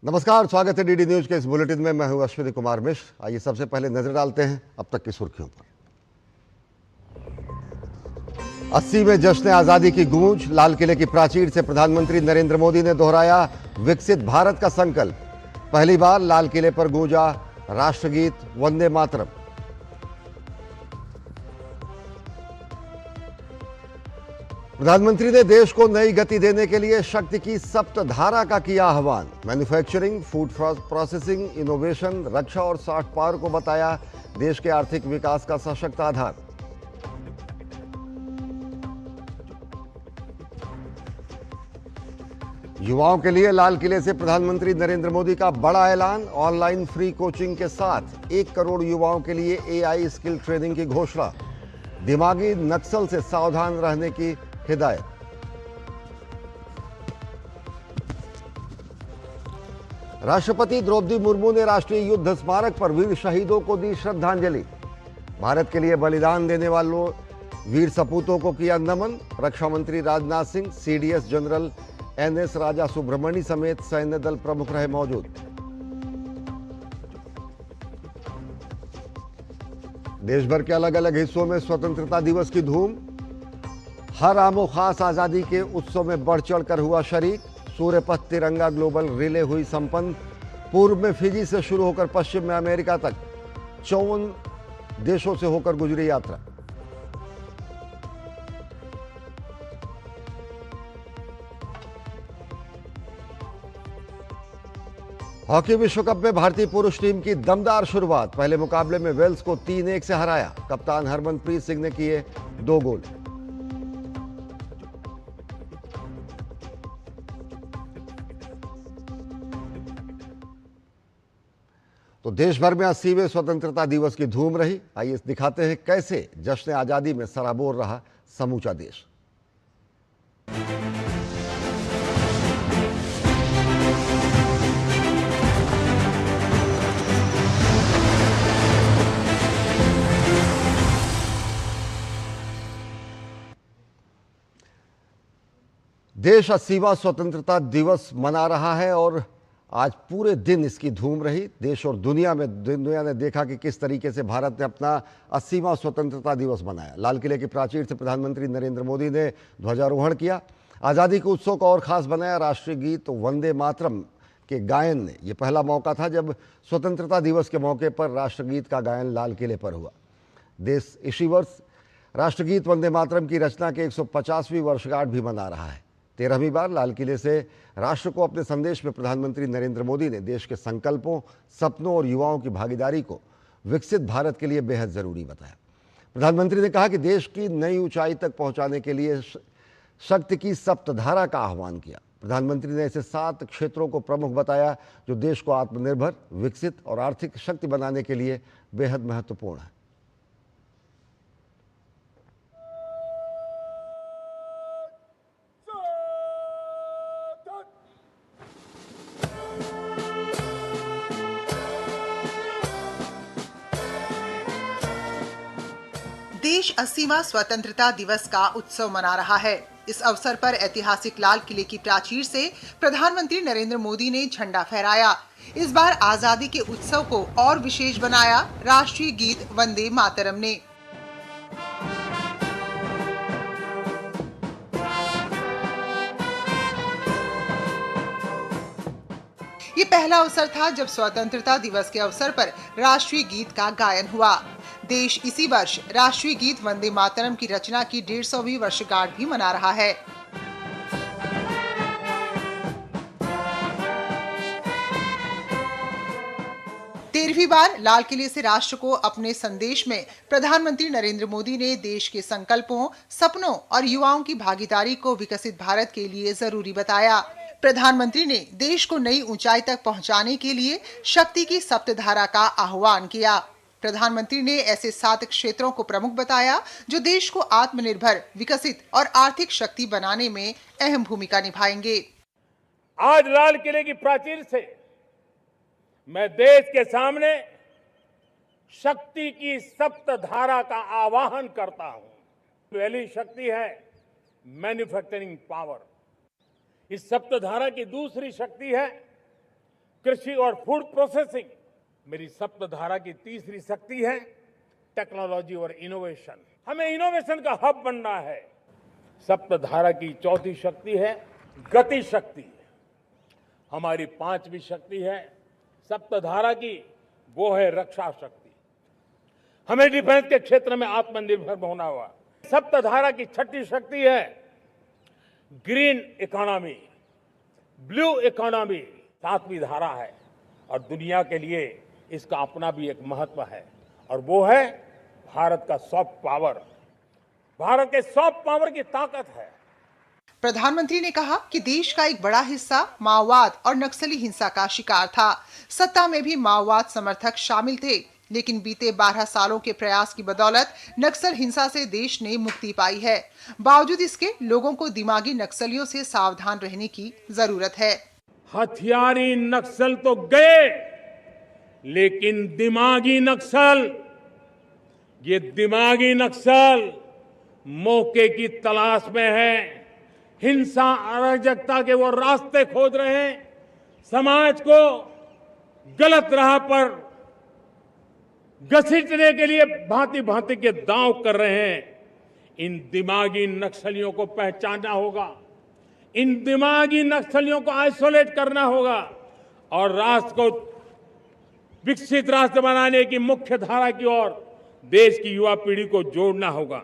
नमस्कार, स्वागत है डीडी न्यूज के इस बुलेटिन में। मैं हूं अश्विनी कुमार मिश्र। आइए सबसे पहले नजर डालते हैं अब तक की सुर्खियों पर। 80वें जश्न आजादी की गूंज। लाल किले की प्राचीर से प्रधानमंत्री नरेंद्र मोदी ने दोहराया विकसित भारत का संकल्प। पहली बार लाल किले पर गूंजा राष्ट्रगीत वंदे मातरम। प्रधानमंत्री ने देश को नई गति देने के लिए शक्ति की सप्तधारा का किया आह्वान। मैन्युफैक्चरिंग, फूड प्रोसेसिंग, इनोवेशन, रक्षा और सॉफ्ट पावर को बताया देश के आर्थिक विकास का सशक्त आधार। युवाओं के लिए लाल किले से प्रधानमंत्री नरेंद्र मोदी का बड़ा ऐलान। ऑनलाइन फ्री कोचिंग के साथ 1 करोड़ युवाओं के लिए एआई स्किल ट्रेनिंग की घोषणा। दिमागी नक्सल से सावधान रहने की हिदायत। राष्ट्रपति द्रौपदी मुर्मू ने राष्ट्रीय युद्ध स्मारक पर वीर शहीदों को दी श्रद्धांजलि। भारत के लिए बलिदान देने वालों वीर सपूतों को किया नमन। रक्षा मंत्री Rajnath Singh, CDS general NS Raja Subramanya समेत सैन्य दल प्रमुख रहे मौजूद। देश भर के अलग अलग हिस्सों में स्वतंत्रता दिवस की धूम। हर आमो खास आजादी के उत्सव में बढ़ चढ़कर हुआ शरीक। सूर्यपथ तिरंगा ग्लोबल रिले हुई संपन्न। पूर्व में फिजी से शुरू होकर पश्चिम में अमेरिका तक 54 देशों से होकर गुजरी यात्रा। हॉकी विश्व कप में भारतीय पुरुष टीम की दमदार शुरुआत। पहले मुकाबले में वेल्स को 3-1 से हराया। कप्तान हरमनप्रीत सिंह ने किए 2 गोल। तो देश भर में 80वें स्वतंत्रता दिवस की धूम रही। आइए दिखाते हैं कैसे जश्न आजादी में सराबोर रहा समूचा देश। देश 80वां स्वतंत्रता दिवस मना रहा है और आज पूरे दिन इसकी धूम रही। देश और दुनिया ने देखा कि किस तरीके से भारत ने अपना 80वां स्वतंत्रता दिवस मनाया। लाल किले की प्राचीर से प्रधानमंत्री नरेंद्र मोदी ने ध्वजारोहण किया। आज़ादी के उत्सव को और खास बनाया राष्ट्रीय गीत वंदे मातरम के गायन ने। यह पहला मौका था जब स्वतंत्रता दिवस के मौके पर राष्ट्रगीत का गायन लाल किले पर हुआ। देश इसी वर्ष राष्ट्रगीत वंदे मातरम की रचना के 150वीं वर्षगांठ भी मना रहा है। 13वीं बार लाल किले से राष्ट्र को अपने संदेश में प्रधानमंत्री नरेंद्र मोदी ने देश के संकल्पों, सपनों और युवाओं की भागीदारी को विकसित भारत के लिए बेहद जरूरी बताया। प्रधानमंत्री ने कहा कि देश की नई ऊंचाई तक पहुंचाने के लिए शक्ति की सप्तधारा का आह्वान किया। प्रधानमंत्री ने ऐसे 7 क्षेत्रों को प्रमुख बताया जो देश को आत्मनिर्भर, विकसित और आर्थिक शक्ति बनाने के लिए बेहद महत्वपूर्ण है। देश 80वां स्वतंत्रता दिवस का उत्सव मना रहा है। इस अवसर पर ऐतिहासिक लाल किले की प्राचीर से प्रधानमंत्री नरेंद्र मोदी ने झंडा फहराया। इस बार आजादी के उत्सव को और विशेष बनाया राष्ट्रीय गीत वंदे मातरम ने। ये पहला अवसर था जब स्वतंत्रता दिवस के अवसर पर राष्ट्रीय गीत का गायन हुआ। देश इसी वर्ष राष्ट्रीय गीत वंदे मातरम की रचना की 150वीं वर्षगांठ भी मना रहा है। तेरहवीं बार लाल किले से राष्ट्र को अपने संदेश में प्रधानमंत्री नरेंद्र मोदी ने देश के संकल्पों, सपनों और युवाओं की भागीदारी को विकसित भारत के लिए जरूरी बताया। प्रधानमंत्री ने देश को नई ऊंचाई तक पहुंचाने के लिए शक्ति की सप्तधारा का आह्वान किया। प्रधानमंत्री ने ऐसे 7 क्षेत्रों को प्रमुख बताया जो देश को आत्मनिर्भर, विकसित और आर्थिक शक्ति बनाने में अहम भूमिका निभाएंगे। आज लाल किले की प्राचीर से मैं देश के सामने शक्ति की सप्तधारा का आवाहन करता हूं। पहली शक्ति है मैन्युफैक्चरिंग पावर। इस सप्तधारा की दूसरी शक्ति है कृषि और फूड प्रोसेसिंग। मेरी सप्तधारा की तीसरी शक्ति है टेक्नोलॉजी और इनोवेशन। हमें इनोवेशन का हब बनना है। सप्तधारा की चौथी शक्ति है गति शक्ति। हमारी पांचवी शक्ति है सप्तधारा की, वो है रक्षा शक्ति। हमें डिफेंस के क्षेत्र में आत्मनिर्भर होना होगा। सप्तधारा की छठी शक्ति है ग्रीन इकोनॉमी, ब्लू इकोनॉमी। सातवीं धारा है और दुनिया के लिए इसका अपना भी एक महत्व है, और वो है भारत का सॉफ्ट पावर। भारत के सॉफ्ट पावर की ताकत है। प्रधानमंत्री ने कहा कि देश का एक बड़ा हिस्सा माओवाद और नक्सली हिंसा का शिकार था। सत्ता में भी माओवाद समर्थक शामिल थे, लेकिन बीते 12 सालों के प्रयास की बदौलत नक्सल हिंसा से देश ने मुक्ति पाई है। बावजूद इसके लोगों को दिमागी नक्सलियों से सावधान रहने की जरूरत है। हथियारी नक्सल तो गए, लेकिन दिमागी नक्सल, ये दिमागी नक्सल मौके की तलाश में है। हिंसा अराजकता के वो रास्ते खोज रहे हैं, समाज को गलत राह पर घसीटने के लिए भांति भांति के दांव कर रहे हैं। इन दिमागी नक्सलियों को पहचानना होगा, इन दिमागी नक्सलियों को आइसोलेट करना होगा और राष्ट्र को विकसित राष्ट्र बनाने की मुख्य धारा की ओर देश की युवा पीढ़ी को जोड़ना होगा।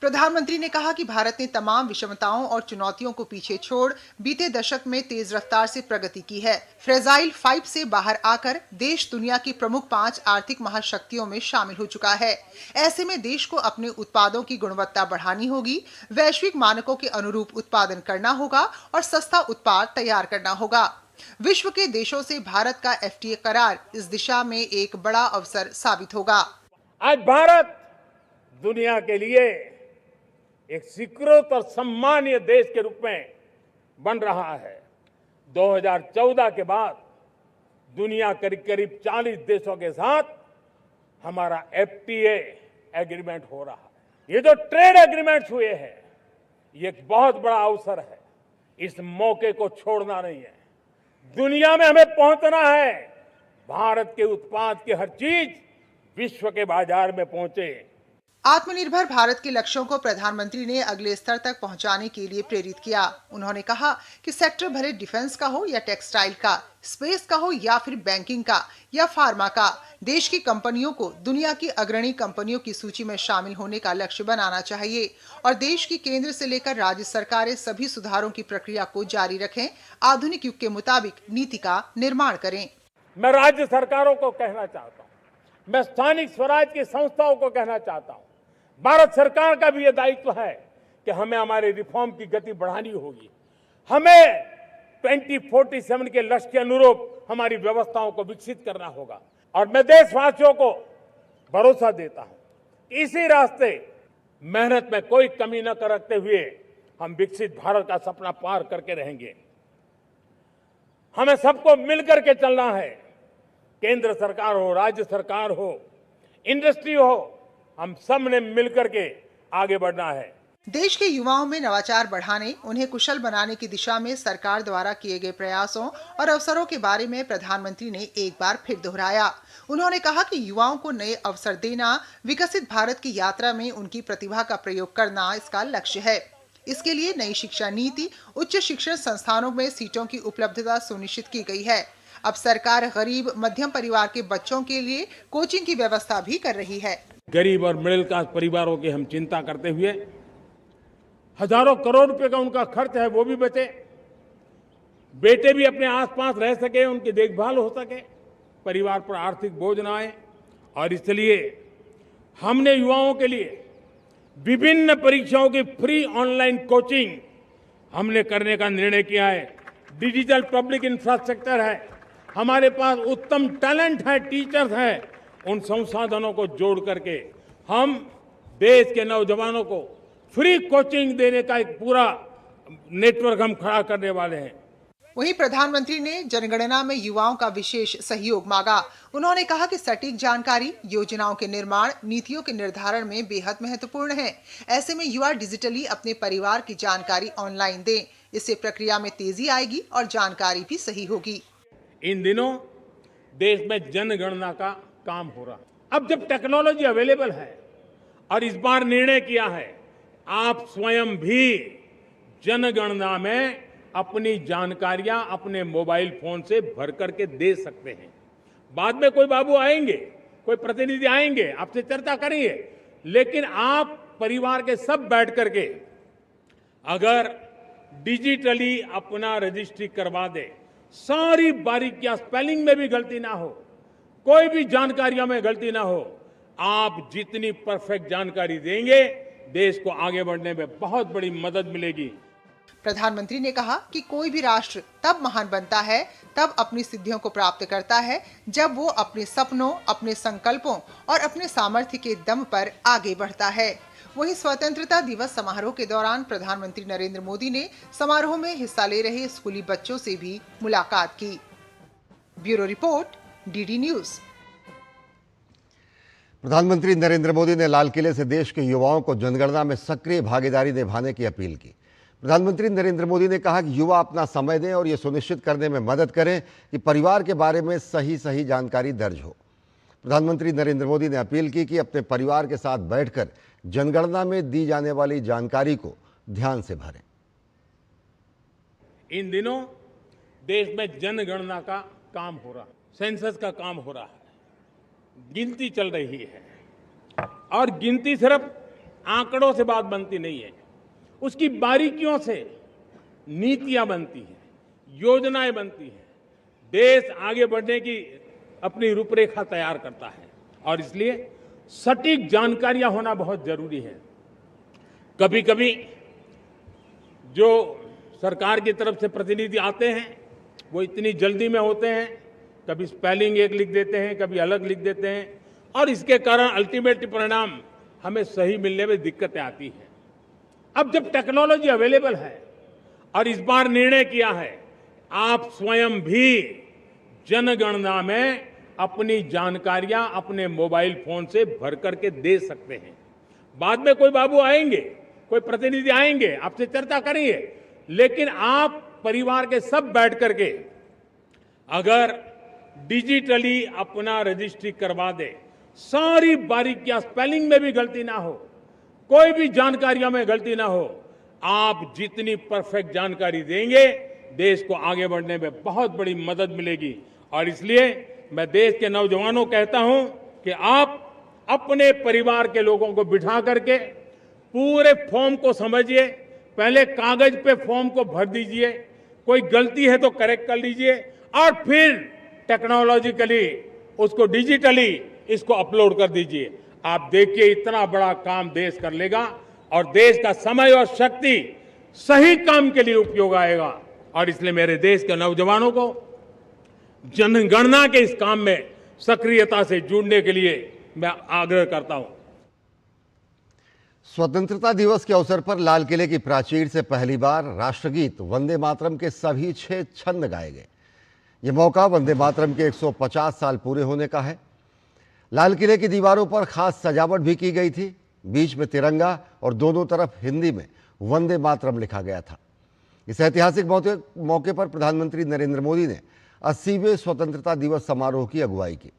प्रधानमंत्री ने कहा कि भारत ने तमाम विषमताओं और चुनौतियों को पीछे छोड़ बीते दशक में तेज रफ्तार से प्रगति की है। फ्रेजाइल 5 से बाहर आकर देश दुनिया की प्रमुख 5 आर्थिक महाशक्तियों में शामिल हो चुका है। ऐसे में देश को अपने उत्पादों की गुणवत्ता बढ़ानी होगी, वैश्विक मानकों के अनुरूप उत्पादन करना होगा और सस्ता उत्पाद तैयार करना होगा। विश्व के देशों से भारत का FTA करार इस दिशा में एक बड़ा अवसर साबित होगा। आज भारत दुनिया के लिए एक स्वीकृत और सम्मानीय देश के रूप में बन रहा है। 2014 के बाद दुनिया करीब करीब 40 देशों के साथ हमारा FTA एग्रीमेंट हो रहा है। ये जो ट्रेड एग्रीमेंट्स हुए हैं, ये एक बहुत बड़ा अवसर है। इस मौके को छोड़ना नहीं है। दुनिया में हमें पहुंचना है। भारत के उत्पाद की हर चीज विश्व के बाजार में पहुंचे। आत्मनिर्भर भारत के लक्ष्यों को प्रधानमंत्री ने अगले स्तर तक पहुंचाने के लिए प्रेरित किया। उन्होंने कहा कि सेक्टर भले डिफेंस का हो या टेक्सटाइल का, स्पेस का हो या फिर बैंकिंग का या फार्मा का, देश की कंपनियों को दुनिया की अग्रणी कंपनियों की सूची में शामिल होने का लक्ष्य बनाना चाहिए और देश की केंद्र से लेकर राज्य सरकारें सभी सुधारों की प्रक्रिया को जारी रखें, आधुनिक युग के मुताबिक नीति का निर्माण करें। मैं राज्य सरकारों को कहना चाहता हूँ, मैं स्थानिक स्वराज की संस्थाओं को कहना चाहता हूँ, भारत सरकार का भी यह दायित्व है कि हमें हमारे रिफॉर्म की गति बढ़ानी होगी। हमें 2047 के लक्ष्य के अनुरूप हमारी व्यवस्थाओं को विकसित करना होगा और मैं देशवासियों को भरोसा देता हूं, इसी रास्ते मेहनत में कोई कमी न करते हुए हम विकसित भारत का सपना पार करके रहेंगे। हमें सबको मिलकर के चलना है। केंद्र सरकार हो, राज्य सरकार हो, इंडस्ट्री हो, हम सब ने मिलकर के आगे बढ़ना है। देश के युवाओं में नवाचार बढ़ाने, उन्हें कुशल बनाने की दिशा में सरकार द्वारा किए गए प्रयासों और अवसरों के बारे में प्रधानमंत्री ने एक बार फिर दोहराया। उन्होंने कहा कि युवाओं को नए अवसर देना, विकसित भारत की यात्रा में उनकी प्रतिभा का प्रयोग करना इसका लक्ष्य है। इसके लिए नई शिक्षा नीति, उच्च शिक्षण संस्थानों में सीटों की उपलब्धता सुनिश्चित की गई है। अब सरकार गरीब मध्यम परिवार के बच्चों के लिए कोचिंग की व्यवस्था भी कर रही है। गरीब और मिडिल क्लास परिवारों की हम चिंता करते हुए हजारों करोड़ रुपए का उनका खर्च है वो भी बचे, बेटे भी अपने आसपास रह सके, उनकी देखभाल हो सके, परिवार पर आर्थिक बोझ न आए। और इसलिए हमने युवाओं के लिए विभिन्न परीक्षाओं की फ्री ऑनलाइन कोचिंग हमने करने का निर्णय किया है। डिजिटल पब्लिक इंफ्रास्ट्रक्चर है, हमारे पास उत्तम टैलेंट है, टीचर्स हैं। उन संसाधनों को जोड़ करके हम देश के नौजवानों को फ्री कोचिंग देने का एक पूरा नेटवर्क हम खड़ा करने वाले हैं। वहीं प्रधानमंत्री ने जनगणना में युवाओं का विशेष सहयोग मांगा। उन्होंने कहा कि सटीक जानकारी योजनाओं के निर्माण, नीतियों के निर्धारण में बेहद महत्वपूर्ण है। ऐसे में युवा डिजिटली अपने परिवार की जानकारी ऑनलाइन दें, इससे प्रक्रिया में तेजी आएगी और जानकारी भी सही होगी। इन दिनों देश में जनगणना का काम हो रहा है। अब जब टेक्नोलॉजी अवेलेबल है और इस बार निर्णय किया है, आप स्वयं भी जनगणना में अपनी जानकारियां अपने मोबाइल फोन से भर करके दे सकते हैं। बाद में कोई बाबू आएंगे, कोई प्रतिनिधि आएंगे, आपसे चर्चा करेंगे, लेकिन आप परिवार के सब बैठ करके अगर डिजिटली अपना रजिस्ट्री करवा दे, सारी बारीकियां, स्पेलिंग में भी गलती ना हो, कोई भी जानकारियों में गलती ना हो, आप जितनी परफेक्ट जानकारी देंगे, देश को आगे बढ़ने में बहुत बड़ी मदद मिलेगी। प्रधानमंत्री ने कहा कि कोई भी राष्ट्र तब महान बनता है, तब अपनी सिद्धियों को प्राप्त करता है, जब वो अपने सपनों, अपने संकल्पों और अपने सामर्थ्य के दम पर आगे बढ़ता है। वहीं स्वतंत्रता दिवस समारोह के दौरान प्रधानमंत्री नरेंद्र मोदी ने समारोह में हिस्सा ले रहे स्कूली बच्चों से भी मुलाकात की। Bureau report, DD news. प्रधानमंत्री नरेंद्र मोदी ने लाल किले से देश के युवाओं को जनगणना में सक्रिय भागीदारी निभाने की अपील की। प्रधानमंत्री नरेंद्र मोदी ने कहा कि युवा अपना समय दें और ये सुनिश्चित करने में मदद करें कि परिवार के बारे में सही जानकारी दर्ज हो। प्रधानमंत्री नरेंद्र मोदी ने अपील की कि अपने परिवार के साथ बैठकर जनगणना में दी जाने वाली जानकारी को ध्यान से भरें। इन दिनों देश में जनगणना का काम हो रहा है, सेंसस का काम हो रहा है, गिनती चल रही है और गिनती सिर्फ आंकड़ों से बात बनती नहीं है, उसकी बारीकियों से नीतियां बनती हैं, योजनाएं बनती हैं, देश आगे बढ़ने की अपनी रूपरेखा तैयार करता है और इसलिए सटीक जानकारियां होना बहुत जरूरी है। कभी कभी जो सरकार की तरफ से प्रतिनिधि आते हैं वो इतनी जल्दी में होते हैं, कभी स्पेलिंग एक लिख देते हैं, कभी अलग लिख देते हैं और इसके कारण अल्टीमेट परिणाम हमें सही मिलने में दिक्कतें आती हैं। अब जब टेक्नोलॉजी अवेलेबल है और इस बार निर्णय किया है, आप स्वयं भी जनगणना में अपनी जानकारियां अपने मोबाइल फोन से भर करके दे सकते हैं। बाद में कोई बाबू आएंगे, कोई प्रतिनिधि आएंगे, आपसे चर्चा करेंगे, लेकिन आप परिवार के सब बैठ करके अगर डिजिटली अपना रजिस्ट्री करवा दे, सारी बारीकियां, स्पेलिंग में भी गलती ना हो, कोई भी जानकारियों में गलती ना हो, आप जितनी परफेक्ट जानकारी देंगे, देश को आगे बढ़ने में बहुत बड़ी मदद मिलेगी। और इसलिए मैं देश के नौजवानों को कहता हूं कि आप अपने परिवार के लोगों को बिठा करके पूरे फॉर्म को समझिए, पहले कागज पे फॉर्म को भर दीजिए, कोई गलती है तो करेक्ट कर लीजिए और फिर टेक्नोलॉजिकली उसको डिजिटली इसको अपलोड कर दीजिए। आप देखिए इतना बड़ा काम देश कर लेगा और देश का समय और शक्ति सही काम के लिए उपयोग आएगा। और इसलिए मेरे देश के नौजवानों को जनगणना के इस काम में सक्रियता से जुड़ने के लिए मैं आग्रह करता हूं। स्वतंत्रता दिवस के अवसर पर लाल किले की प्राचीर से पहली बार राष्ट्रगीत वंदे मातरम के सभी 6 छंद गाए गए। ये मौका वंदे मातरम के 150 साल पूरे होने का है। लाल किले की दीवारों पर खास सजावट भी की गई थी। बीच में तिरंगा और दोनों तरफ हिंदी में वंदे मातरम लिखा गया था। इस ऐतिहासिक मौके पर प्रधानमंत्री नरेंद्र मोदी ने 80वें स्वतंत्रता दिवस समारोह की अगुवाई की।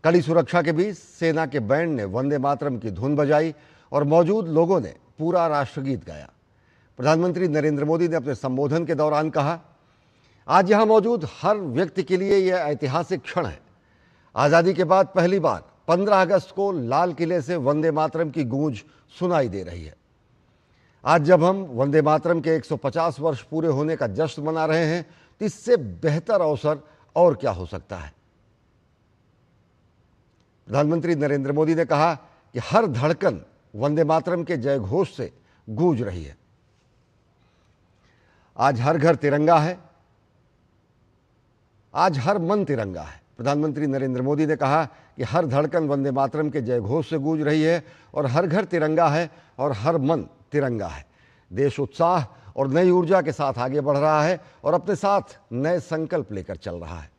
कड़ी सुरक्षा के बीच सेना के बैंड ने वंदे मातरम की धुन बजाई और मौजूद लोगों ने पूरा राष्ट्रगीत गाया। प्रधानमंत्री नरेंद्र मोदी ने अपने संबोधन के दौरान कहा, आज यहां मौजूद हर व्यक्ति के लिए यह ऐतिहासिक क्षण है। आज़ादी के बाद पहली बार 15 अगस्त को लाल किले से वंदे मातरम की गूंज सुनाई दे रही है। आज जब हम वंदे मातरम के 150 वर्ष पूरे होने का जश्न मना रहे हैं, तो इससे बेहतर अवसर और क्या हो सकता है। प्रधानमंत्री नरेंद्र मोदी ने कहा कि हर धड़कन वंदे मातरम के जय घोष से गूंज रही है। आज हर घर तिरंगा है, आज हर मन तिरंगा है। प्रधानमंत्री नरेंद्र मोदी ने कहा कि हर धड़कन वंदे मातरम के जय घोष से गूंज रही है और हर घर तिरंगा है और हर मन तिरंगा है। देश उत्साह और नई ऊर्जा के साथ आगे बढ़ रहा है और अपने साथ नए संकल्प लेकर चल रहा है।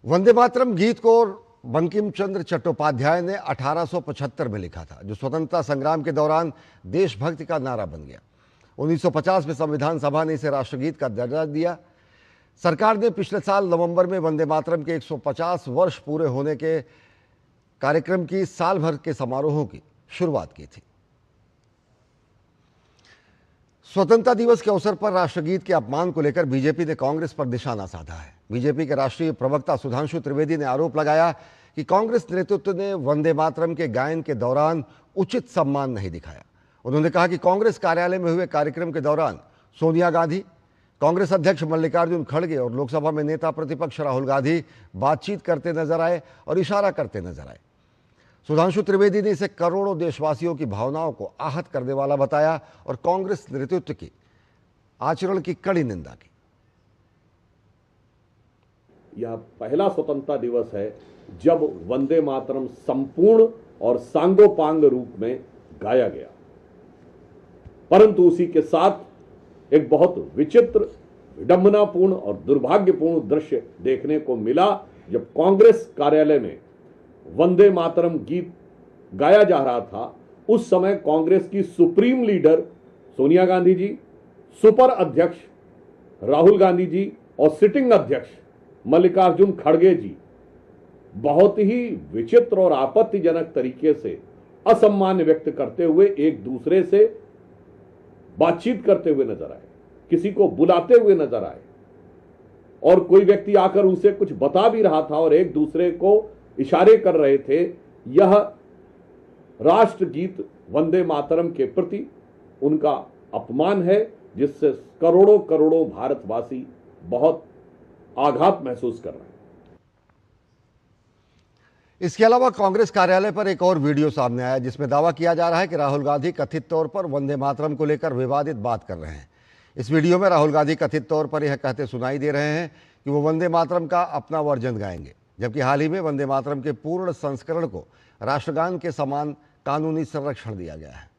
वंदे मातरम गीत को बंकिम चंद्र चट्टोपाध्याय ने 1875 में लिखा था, जो स्वतंत्रता संग्राम के दौरान देशभक्ति का नारा बन गया। 1950 में संविधान सभा ने इसे राष्ट्रगीत का दर्जा दिया। सरकार ने पिछले साल नवंबर में वंदे मातरम के 150 वर्ष पूरे होने के कार्यक्रम की साल भर के समारोहों की शुरुआत की थी। स्वतंत्रता दिवस के अवसर पर राष्ट्रगीत के अपमान को लेकर बीजेपी ने कांग्रेस पर निशाना साधा है। बीजेपी के राष्ट्रीय प्रवक्ता सुधांशु त्रिवेदी ने आरोप लगाया कि कांग्रेस नेतृत्व ने वंदे मातरम के गायन के दौरान उचित सम्मान नहीं दिखाया। उन्होंने कहा कि कांग्रेस कार्यालय में हुए कार्यक्रम के दौरान सोनिया गांधी, कांग्रेस अध्यक्ष मल्लिकार्जुन खड़गे और लोकसभा में नेता प्रतिपक्ष राहुल गांधी बातचीत करते नजर आए और इशारा करते नजर आए। सुधांशु त्रिवेदी ने इसे करोड़ों देशवासियों की भावनाओं को आहत करने वाला बताया और कांग्रेस नेतृत्व की आचरण की कड़ी निंदा की। यह पहला स्वतंत्रता दिवस है जब वंदे मातरम संपूर्ण और सांगोपांग रूप में गाया गया, परंतु उसी के साथ एक बहुत विचित्र, विडंबनापूर्ण और दुर्भाग्यपूर्ण दृश्य देखने को मिला जब कांग्रेस कार्यालय में वंदे मातरम गीत गाया जा रहा था। उस समय कांग्रेस की supreme leader Sonia Gandhi ji, super अध्यक्ष राहुल गांधी जी और सिटिंग अध्यक्ष मल्लिकार्जुन खड़गे जी बहुत ही विचित्र और आपत्तिजनक तरीके से असम्मान व्यक्त करते हुए एक दूसरे से बातचीत करते हुए नजर आए, किसी को बुलाते हुए नजर आए और कोई व्यक्ति आकर उसे कुछ बता भी रहा था और एक दूसरे को इशारे कर रहे थे। यह राष्ट्रगीत वंदे मातरम के प्रति उनका अपमान है, जिससे करोड़ों करोड़ों भारतवासी बहुत आघात महसूस कर रहे हैं। इसके अलावा कांग्रेस कार्यालय पर एक और वीडियो सामने आया जिसमें दावा किया जा रहा है कि राहुल गांधी कथित तौर पर वंदे मातरम को लेकर विवादित बात कर रहे हैं। इस वीडियो में राहुल गांधी कथित तौर पर यह कहते सुनाई दे रहे हैं कि वो वंदे मातरम का अपना वर्जन गाएंगे, जबकि हाल ही में वंदे मातरम के पूर्ण संस्करण को राष्ट्रगान के समान कानूनी संरक्षण दिया गया है।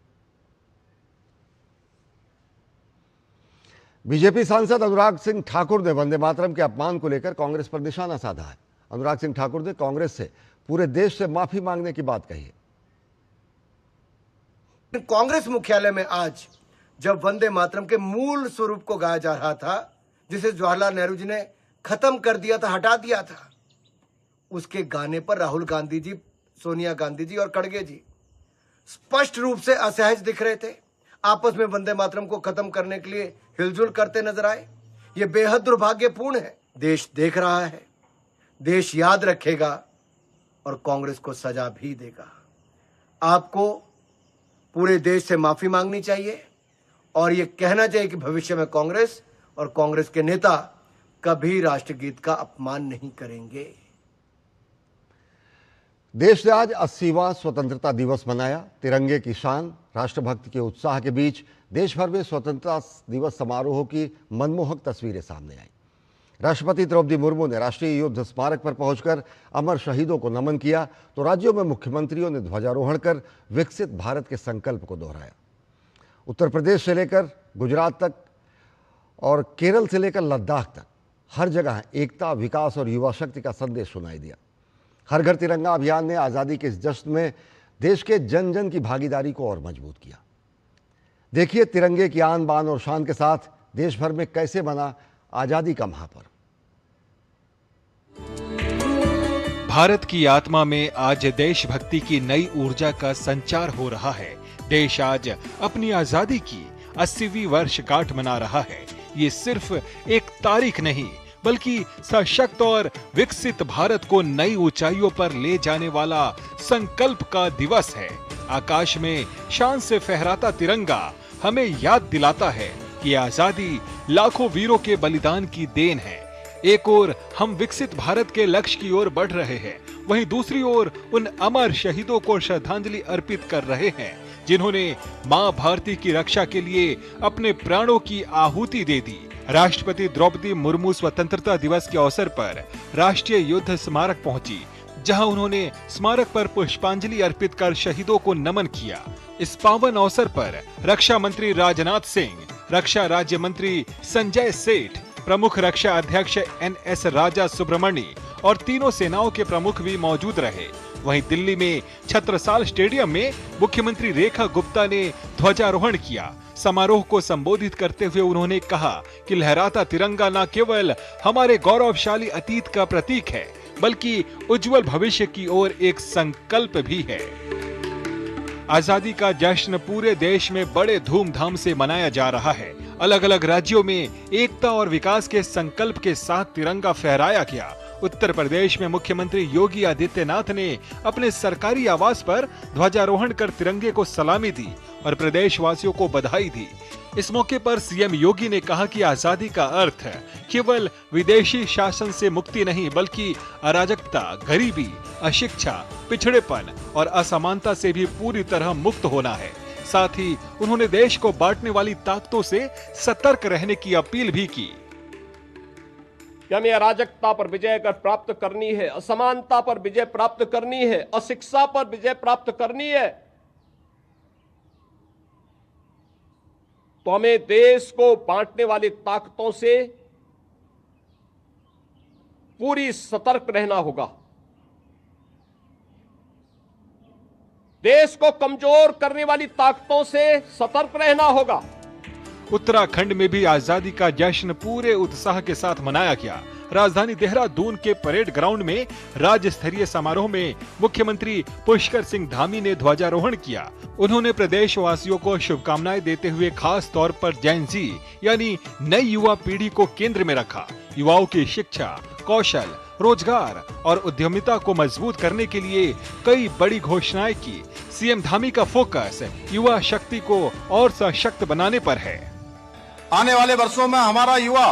बीजेपी सांसद अनुराग सिंह ठाकुर ने वंदे मातरम के अपमान को लेकर कांग्रेस पर निशाना साधा है। अनुराग सिंह ठाकुर ने कांग्रेस से पूरे देश से माफी मांगने की बात कही है। कांग्रेस मुख्यालय में आज जब वंदे मातरम के मूल स्वरूप को गाया जा रहा था, जिसे जवाहरलाल नेहरू जी ने खत्म कर दिया था, हटा दिया था, उसके गाने पर राहुल गांधी जी, सोनिया गांधी जी और खड़गे जी स्पष्ट रूप से असहज दिख रहे थे। आपस में वंदे मातरम को खत्म करने के लिए हिलजुल करते नजर आए। यह बेहद दुर्भाग्यपूर्ण है। देश देख रहा है, देश याद रखेगा और कांग्रेस को सजा भी देगा। आपको पूरे देश से माफी मांगनी चाहिए और यह कहना चाहिए कि भविष्य में कांग्रेस और कांग्रेस के नेता कभी राष्ट्रगीत का अपमान नहीं करेंगे। देश ने आज 80वां स्वतंत्रता दिवस मनाया। तिरंगे की शान, राष्ट्रभक्ति के उत्साह के बीच देश भर में स्वतंत्रता दिवस समारोहों की मनमोहक तस्वीरें सामने आई। राष्ट्रपति द्रौपदी मुर्मू ने राष्ट्रीय युद्ध स्मारक पर पहुंचकर अमर शहीदों को नमन किया, तो राज्यों में मुख्यमंत्रियों ने ध्वजारोहण कर विकसित भारत के संकल्प को दोहराया। उत्तर प्रदेश से लेकर गुजरात तक और केरल से लेकर लद्दाख तक हर जगह एकता, विकास और युवा शक्ति का संदेश सुनाई दिया। हर घर तिरंगा अभियान ने आज़ादी के इस जश्न में देश के जन जन की भागीदारी को और मजबूत किया। देखिए तिरंगे की आन बान और शान के साथ देश भर में कैसे बना आजादी का महापर्व। भारत की आत्मा में आज देशभक्ति की नई ऊर्जा का संचार हो रहा है। देश आज अपनी आजादी की 80वीं वर्षगांठ मना रहा है। ये सिर्फ एक तारीख नहीं, बल्कि सशक्त और विकसित भारत को नई ऊंचाइयों पर ले जाने वाला संकल्प का दिवस है। आकाश में शान से फहराता तिरंगा हमें याद दिलाता है कि आजादी लाखों वीरों के बलिदान की देन है। एक ओर हम विकसित भारत के लक्ष्य की ओर बढ़ रहे हैं, वहीं दूसरी ओर उन अमर शहीदों को श्रद्धांजलि अर्पित कर रहे हैं जिन्होंने मां भारती की रक्षा के लिए अपने प्राणों की आहुति दे दी। राष्ट्रपति द्रौपदी मुर्मू स्वतंत्रता दिवस के अवसर पर राष्ट्रीय युद्ध स्मारक पहुंची, जहां उन्होंने स्मारक पर पुष्पांजलि अर्पित कर शहीदों को नमन किया। इस पावन अवसर पर रक्षा मंत्री राजनाथ सिंह, रक्षा राज्य मंत्री संजय सेठ, प्रमुख रक्षा अध्यक्ष NS राजा सुब्रमण्य और तीनों सेनाओं के प्रमुख भी मौजूद रहे। वहीं दिल्ली में छत्रसाल स्टेडियम में मुख्यमंत्री रेखा गुप्ता ने ध्वजारोहण किया। समारोह को संबोधित करते हुए उन्होंने कहा कि लहराता तिरंगा न केवल हमारे गौरवशाली अतीत का प्रतीक है, बल्कि उज्जवल भविष्य की ओर एक संकल्प भी है। आजादी का जश्न पूरे देश में बड़े धूमधाम से मनाया जा रहा है। अलग अलग राज्यों में एकता और विकास के संकल्प के साथ तिरंगा फहराया गया। उत्तर प्रदेश में मुख्यमंत्री योगी आदित्यनाथ ने अपने सरकारी आवास पर ध्वजारोहण कर तिरंगे को सलामी दी और प्रदेशवासियों को बधाई दी। इस मौके पर सीएम योगी ने कहा कि आजादी का अर्थ केवल विदेशी शासन से मुक्ति नहीं, बल्कि अराजकता, गरीबी, अशिक्षा, पिछड़ेपन और असमानता से भी पूरी तरह मुक्त होना है। साथ ही उन्होंने देश को बांटने वाली ताकतों से सतर्क रहने की अपील भी की। हमें अराजकता पर विजय प्राप्त करनी है, असमानता पर विजय प्राप्त करनी है, अशिक्षा पर विजय प्राप्त करनी है, तो हमें देश को बांटने वाली ताकतों से पूरी सतर्क रहना होगा। देश को कमजोर करने वाली ताकतों से सतर्क रहना होगा। उत्तराखंड में भी आजादी का जश्न पूरे उत्साह के साथ मनाया गया। राजधानी देहरादून के परेड ग्राउंड में राज्य स्तरीय समारोह में मुख्यमंत्री पुष्कर सिंह धामी ने ध्वजारोहण किया। उन्होंने प्रदेश वासियों को शुभकामनाएं देते हुए खास तौर पर जेन ज़ी यानी नई युवा पीढ़ी को केंद्र में रखा। युवाओं की शिक्षा, कौशल, रोजगार और उद्यमिता को मजबूत करने के लिए कई बड़ी घोषणाएं की। सीएम धामी का फोकस युवा शक्ति को और सशक्त बनाने पर है। आने वाले वर्षों में हमारा युवा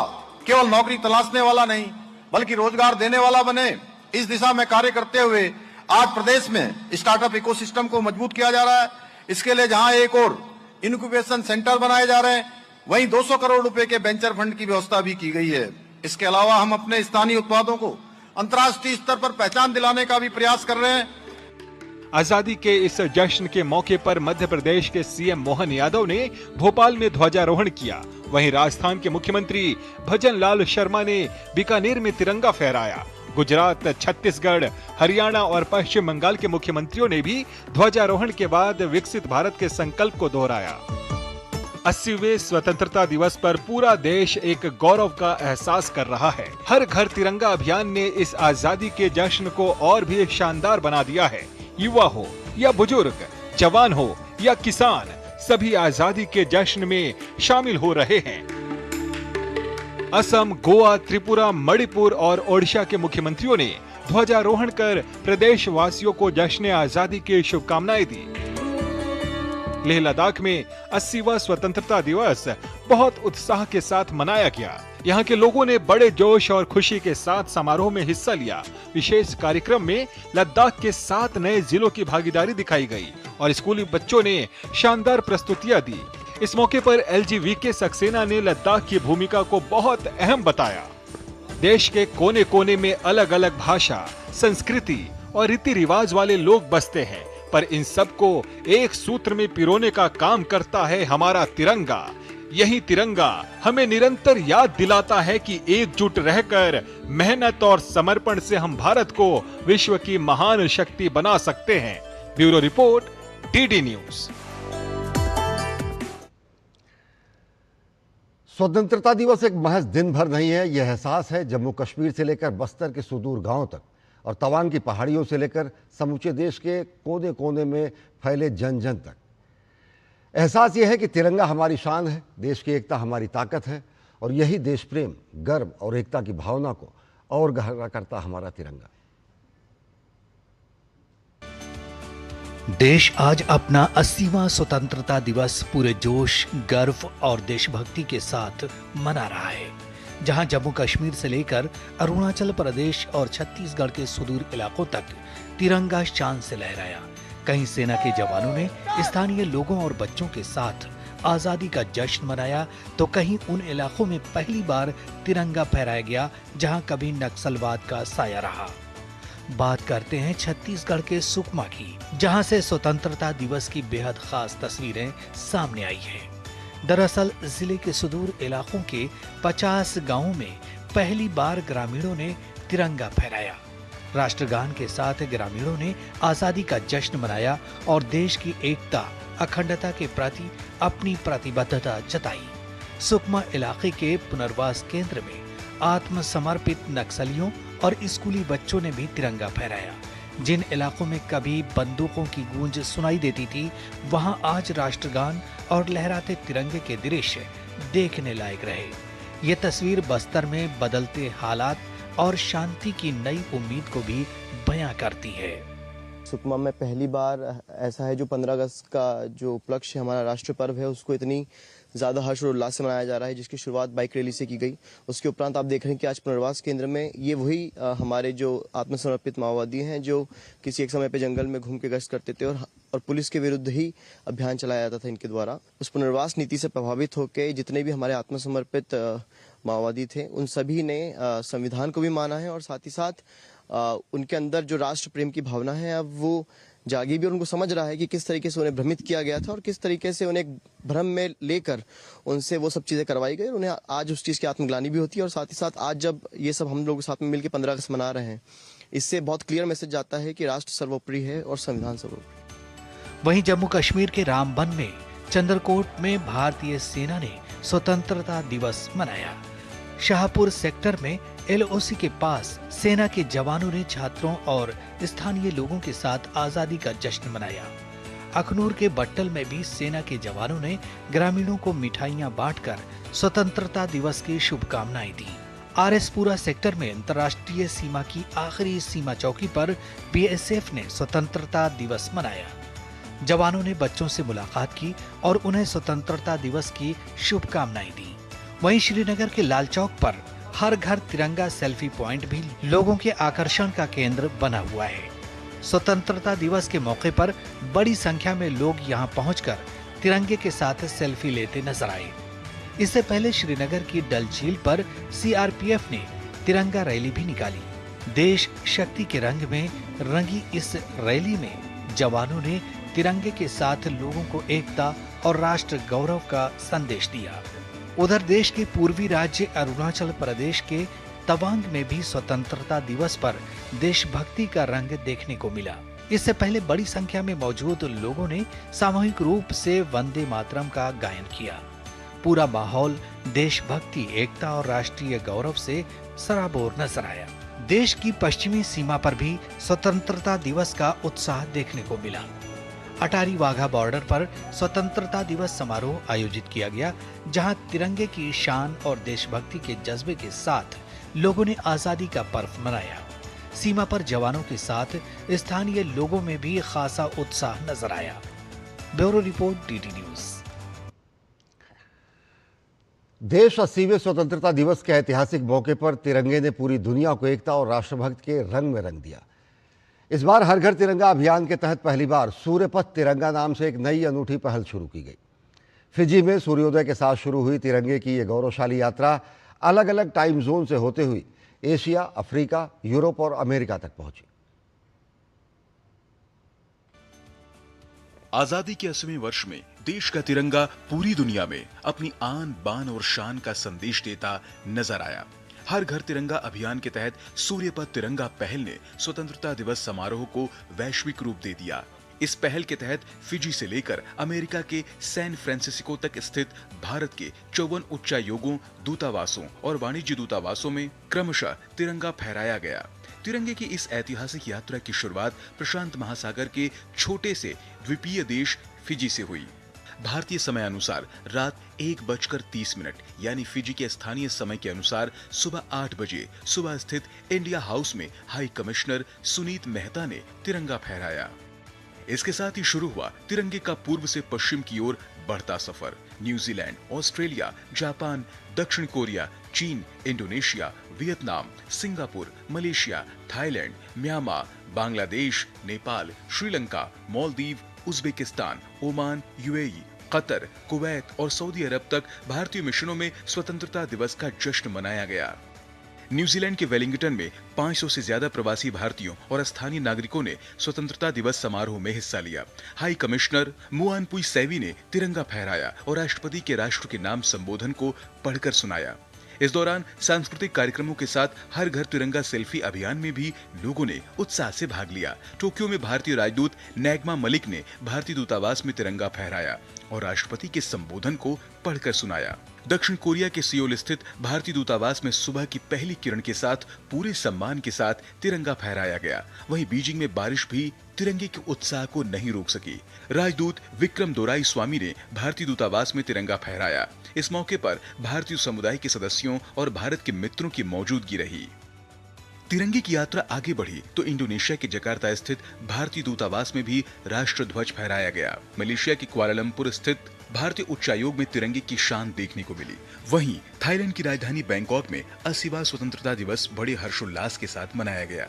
केवल नौकरी तलाशने वाला नहीं, बल्कि रोजगार देने वाला बने, इस दिशा में कार्य करते हुए आज प्रदेश में स्टार्टअप इकोसिस्टम को मजबूत किया जा रहा है। इसके लिए जहां एक और इनक्यूबेशन सेंटर बनाए जा रहे हैं, वहीं 200 करोड़ रुपए के वेंचर फंड की व्यवस्था भी की गई है। इसके अलावा हम अपने स्थानीय उत्पादों को अंतर्राष्ट्रीय स्तर पर पहचान दिलाने का भी प्रयास कर रहे हैं। आजादी के इस जश्न के मौके पर मध्य प्रदेश के सीएम मोहन यादव ने भोपाल में ध्वजारोहण किया। वहीं राजस्थान के मुख्यमंत्री भजन लाल शर्मा ने बीकानेर में तिरंगा फहराया। गुजरात, छत्तीसगढ़, हरियाणा और पश्चिम बंगाल के मुख्यमंत्रियों ने भी ध्वजारोहण के बाद विकसित भारत के संकल्प को दोहराया। 80वें स्वतंत्रता दिवस पर पूरा देश एक गौरव का एहसास कर रहा है। हर घर तिरंगा अभियान ने इस आजादी के जश्न को और भी शानदार बना दिया है। युवा हो या बुजुर्ग, जवान हो या किसान, सभी आजादी के जश्न में शामिल हो रहे हैं। असम, गोवा, त्रिपुरा, मणिपुर और ओडिशा के मुख्यमंत्रियों ने ध्वजारोहण कर प्रदेश वासियों को जश्न आजादी की शुभकामनाएं दी। लेह लद्दाख में 80वां स्वतंत्रता दिवस बहुत उत्साह के साथ मनाया गया। यहाँ के लोगों ने बड़े जोश और खुशी के साथ समारोह में हिस्सा लिया। विशेष कार्यक्रम में लद्दाख के 7 नए जिलों की भागीदारी दिखाई गई और स्कूली बच्चों ने शानदार प्रस्तुतियां दी। इस मौके पर LGVK सक्सेना ने लद्दाख की भूमिका को बहुत अहम बताया। देश के कोने कोने में अलग अलग भाषा, संस्कृति और रीति रिवाज वाले लोग बसते हैं, पर इन सबको एक सूत्र में पिरोने का काम करता है हमारा तिरंगा। यही तिरंगा हमें निरंतर याद दिलाता है कि एकजुट रहकर मेहनत और समर्पण से हम भारत को विश्व की महान शक्ति बना सकते हैं। Bureau report, DD news. स्वतंत्रता दिवस एक महज दिन भर नहीं है, यह एहसास है जम्मू कश्मीर से लेकर बस्तर के सुदूर गांवों तक और तवांग की पहाड़ियों से लेकर समूचे देश के कोने कोने में फैले जन जन तक। एहसास यह है कि तिरंगा हमारी शान है, देश की एकता हमारी ताकत है और यही देश प्रेम, गर्व और एकता की भावना को और गहरा करता हमारा तिरंगा। देश आज अपना 80वां स्वतंत्रता दिवस पूरे जोश, गर्व और देशभक्ति के साथ मना रहा है। जहां जम्मू कश्मीर से लेकर अरुणाचल प्रदेश और छत्तीसगढ़ के सुदूर इलाकों तक तिरंगा शान से लहराया। कहीं सेना के जवानों ने स्थानीय लोगों और बच्चों के साथ आजादी का जश्न मनाया, तो कहीं उन इलाकों में पहली बार तिरंगा फहराया गया जहां कभी नक्सलवाद का साया रहा। बात करते हैं छत्तीसगढ़ के सुकमा की, जहां से स्वतंत्रता दिवस की बेहद खास तस्वीरें सामने आई हैं। दरअसल जिले के सुदूर इलाकों के 50 गांवों में पहली बार ग्रामीणों ने तिरंगा फहराया। राष्ट्रगान के साथ ग्रामीणों ने आजादी का जश्न मनाया और देश की एकता अखंडता के प्रति अपनी प्रतिबद्धता जताई। सुकमा इलाके के पुनर्वास केंद्र में आत्मसमर्पित नक्सलियों और स्कूली बच्चों ने भी तिरंगा फहराया। जिन इलाकों में कभी बंदूकों की गूंज सुनाई देती थी, वहां आज राष्ट्रगान और लहराते तिरंगे के दृश्य देखने लायक रहे। ये तस्वीर बस्तर में बदलते हालात और शांति की नई उम्मीद को भी बयां करती है। सुकमा में पहली बार ऐसा है जो 15 अगस्त का जो उपलक्ष्य हमारा राष्ट्र पर्व है उसको इतनी ज़्यादा हर्ष और उल्लास से मनाया जा रहा है, जिसकी शुरुआत बाइक रैली से की गई। उसके उपरांत आप देख रहे हैं कि आज पुनर्वास केंद्र में ये वही हमारे जो आत्मसमर्पित माओवादी हैं जो किसी एक समय पे जंगल में घूम के गश्त करते थे और पुलिस के विरुद्ध ही अभियान चलाया जाता था इनके द्वारा। उस पुनर्वास नीति से प्रभावित होकर जितने भी हमारे आत्मसमर्पित माओवादी थे उन सभी ने संविधान को भी माना है और साथ ही साथ उनके अंदर जो राष्ट्र प्रेम की भावना है अब वो जागी भी और उनको समझ रहा है कि किस तरीके से उन्हें भ्रमित किया गया था और किस तरीके से उन्हें भ्रम में लेकर उनसे वो सब चीज़ें करवाई गई। उन्हें आज उस चीज़ की आत्मग्लानि भी होती है और साथ ही साथ आज जब ये सब हम लोग साथ में मिलकर 15 अगस्त मना रहे हैं, इससे बहुत क्लियर मैसेज जाता है कि राष्ट्र सर्वोपरि है और संविधान सर्वोपरि। वहीं जम्मू कश्मीर के रामबन में चंद्रकोट में भारतीय सेना ने स्वतंत्रता दिवस मनाया। शाहपुर सेक्टर में LOC के पास सेना के जवानों ने छात्रों और स्थानीय लोगों के साथ आजादी का जश्न मनाया। अखनूर के बट्टल में भी सेना के जवानों ने ग्रामीणों को मिठाइयां बांटकर स्वतंत्रता दिवस की शुभकामनाएं दी। RSपुरा सेक्टर में अंतर्राष्ट्रीय सीमा की आखिरी सीमा चौकी पर BSF ने स्वतंत्रता दिवस मनाया। जवानों ने बच्चों से मुलाकात की और उन्हें स्वतंत्रता दिवस की शुभकामनाएं दी। वहीं श्रीनगर के लाल चौक पर हर घर तिरंगा सेल्फी पॉइंट भी लोगों के आकर्षण का केंद्र बना हुआ है। स्वतंत्रता दिवस के मौके पर बड़ी संख्या में लोग यहां पहुंचकर तिरंगे के साथ सेल्फी लेते नजर आए। इससे पहले श्रीनगर की डल झील पर CRPF ने तिरंगा रैली भी निकाली। देश शक्ति के रंग में रंगी इस रैली में जवानों ने तिरंगे के साथ लोगों को एकता और राष्ट्र गौरव का संदेश दिया। उधर देश के पूर्वी राज्य अरुणाचल प्रदेश के तवांग में भी स्वतंत्रता दिवस पर देशभक्ति का रंग देखने को मिला। इससे पहले बड़ी संख्या में मौजूद लोगों ने सामूहिक रूप से वंदे मातरम का गायन किया। पूरा माहौल देशभक्ति, एकता और राष्ट्रीय गौरव से सराबोर नजर आया। देश की पश्चिमी सीमा पर भी स्वतंत्रता दिवस का उत्साह देखने को मिला। अटारी वाघा बॉर्डर पर स्वतंत्रता दिवस समारोह आयोजित किया गया, जहां तिरंगे की शान और देशभक्ति के जज्बे के साथ लोगों ने आजादी का पर्व मनाया। सीमा पर जवानों के साथ स्थानीय लोगों में भी खासा उत्साह नजर आया। Bureau report DD news. देश 80वें स्वतंत्रता दिवस के ऐतिहासिक मौके पर तिरंगे ने पूरी दुनिया को एकता और राष्ट्रभक्ति के रंग में रंग दिया। इस बार हर घर तिरंगा अभियान के तहत पहली बार सूर्यपथ तिरंगा नाम से एक नई अनूठी पहल शुरू की गई। फिजी में सूर्योदय के साथ शुरू हुई तिरंगे की ये गौरवशाली यात्रा अलग अलग टाइम जोन से होते हुए एशिया, अफ्रीका, यूरोप और अमेरिका तक पहुंची। आजादी के 80वें वर्ष में देश का तिरंगा पूरी दुनिया में अपनी आन बान और शान का संदेश देता नजर आया। हर घर तिरंगा अभियान के तहत सूर्यपथ तिरंगा पहल ने स्वतंत्रता दिवस समारोह को वैश्विक रूप दे दिया। इस पहल के तहत फिजी से लेकर अमेरिका के सैन फ्रांसिस्को तक स्थित भारत के 54 उच्चायोगों, दूतावासों और वाणिज्य दूतावासों में क्रमशः तिरंगा फहराया गया। तिरंगे की इस ऐतिहासिक यात्रा की शुरुआत प्रशांत महासागर के छोटे से द्वीपीय देश फिजी से हुई। भारतीय समय अनुसार रात 1:30 यानी फिजी के स्थानीय समय के अनुसार सुबह 8 बजे सुबह स्थित इंडिया हाउस में हाई कमिश्नर सुनीत मेहता ने तिरंगा फहराया। इसके साथ ही शुरू हुआ तिरंगे का पूर्व से पश्चिम की ओर बढ़ता सफर। न्यूजीलैंड, ऑस्ट्रेलिया, जापान, दक्षिण कोरिया, चीन, Indonesia, Vietnam, Singapore, Malaysia, Thailand, Myanmar, Bangladesh, Nepal, Sri Lanka, Maldives, Uzbekistan, Oman, UAE, Qatar, Kuwait और सऊदी अरब तक भारतीय मिशनों में स्वतंत्रता दिवस का जश्न मनाया गया। न्यूजीलैंड के वेलिंगटन में 500 से ज्यादा प्रवासी भारतीयों और स्थानीय नागरिकों ने स्वतंत्रता दिवस समारोह में हिस्सा लिया। हाई कमिश्नर मुआनपुई सेवी ने तिरंगा फहराया और राष्ट्रपति के राष्ट्र के नाम संबोधन को पढ़कर सुनाया। इस दौरान सांस्कृतिक कार्यक्रमों के साथ हर घर तिरंगा सेल्फी अभियान में भी लोगों ने उत्साह से भाग लिया। टोक्यो में भारतीय राजदूत नैगमा मलिक ने भारतीय दूतावास में तिरंगा फहराया और राष्ट्रपति के संबोधन को पढ़कर सुनाया। दक्षिण कोरिया के सियोल स्थित भारतीय दूतावास में सुबह की पहली किरण के साथ पूरे सम्मान के साथ तिरंगा फहराया गया। वहीं बीजिंग में बारिश भी तिरंगे के उत्साह को नहीं रोक सकी। राजदूत विक्रम दोराई स्वामी ने भारतीय दूतावास में तिरंगा फहराया। इस मौके पर भारतीय समुदाय के सदस्यों और भारत के मित्रों की मौजूदगी रही। तिरंगे की यात्रा आगे बढ़ी तो इंडोनेशिया के जकार्ता स्थित भारतीय दूतावास में भी राष्ट्र ध्वज फहराया गया। मलेशिया के कुआलालंपुर स्थित भारतीय उच्चायोग में तिरंगे की शान देखने को मिली। वहीं थाईलैंड की राजधानी बैंकॉक में 80वां स्वतंत्रता दिवस बड़े हर्षोल्लास के साथ मनाया गया।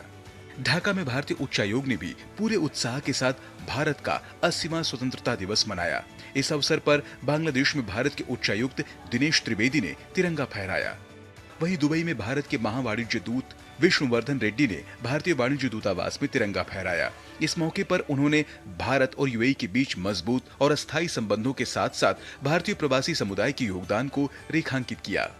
ढाका में भारतीय उच्चायोग ने भी पूरे उत्साह के साथ भारत का 80वां स्वतंत्रता दिवस मनाया। इस अवसर पर बांग्लादेश में भारत के उच्चायुक्त दिनेश त्रिवेदी ने तिरंगा फहराया। वहीं दुबई में भारत के महावाणिज्य दूत विष्णुवर्धन रेड्डी ने भारतीय वाणिज्य दूतावास में तिरंगा फहराया। इस मौके पर उन्होंने भारत और यूएई के बीच मजबूत और अस्थायी संबंधों के साथ साथ भारतीय प्रवासी समुदाय के योगदान को रेखांकित किया।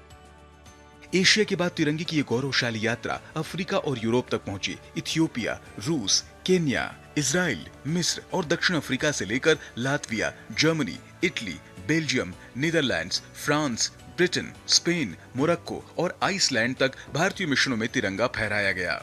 एशिया के बाद तिरंगे की ये गौरवशाली यात्रा अफ्रीका और यूरोप तक पहुंची। इथियोपिया, रूस, केन्या, इजराइल, मिस्र और दक्षिण अफ्रीका से लेकर Latvia, Germany, Italy, Belgium, Netherlands, France, Britain, Spain, Morocco और आइसलैंड तक भारतीय मिशनों में तिरंगा फहराया गया।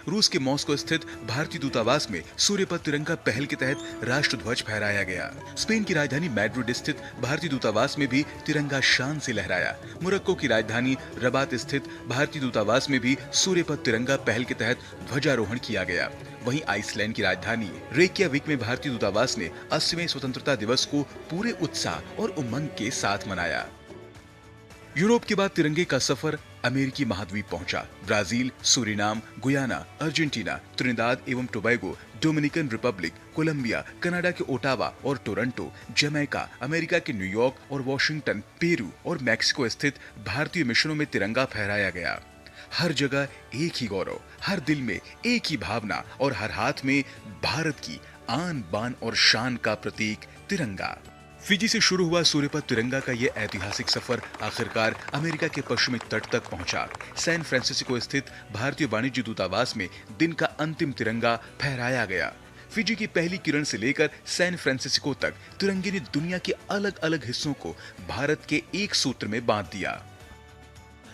रूस के मॉस्को स्थित भारतीय दूतावास में सूर्य पर तिरंगा पहल के तहत राष्ट्र ध्वज फहराया गया। स्पेन की राजधानी मैड्रिड स्थित भारतीय दूतावास में भी तिरंगा शान से लहराया। मोरक्को की राजधानी रबात स्थित भारतीय दूतावास में भी सूर्य पर तिरंगा पहल के तहत ध्वजारोहण किया गया। वहीं आइसलैंड की राजधानी रेकियाविक में भारतीय दूतावास ने 80वें स्वतंत्रता दिवस को पूरे उत्साह और उमंग के साथ मनाया। यूरोप के बाद तिरंगे का सफर अमेरिकी महाद्वीप पहुंचा। Brazil, Suriname, Guyana, Argentina, Trinidad एवं Tobago, Dominican Republic, Colombia, Canada के ओटावा और टोरंटो, जमैका, अमेरिका के न्यूयॉर्क और वॉशिंगटन, पेरू और मैक्सिको स्थित भारतीय मिशनों में तिरंगा फहराया गया। हर जगह एक ही गौरव, हर दिल में एक ही भावना और हर हाथ में भारत की आन बान और शान का प्रतीक तिरंगा। फिजी से शुरू हुआ सूर्य पर तिरंगा का यह ऐतिहासिक सफर आखिरकार अमेरिका के पश्चिमी तट तक पहुंचा। सैन फ्रांसिस्को स्थित भारतीय वाणिज्य दूतावास में दिन का अंतिम तिरंगा फहराया गया। फिजी की पहली किरण से लेकर सैन फ्रांसिस्को तक तिरंगे ने दुनिया के अलग अलग हिस्सों को भारत के एक सूत्र में बांध दिया।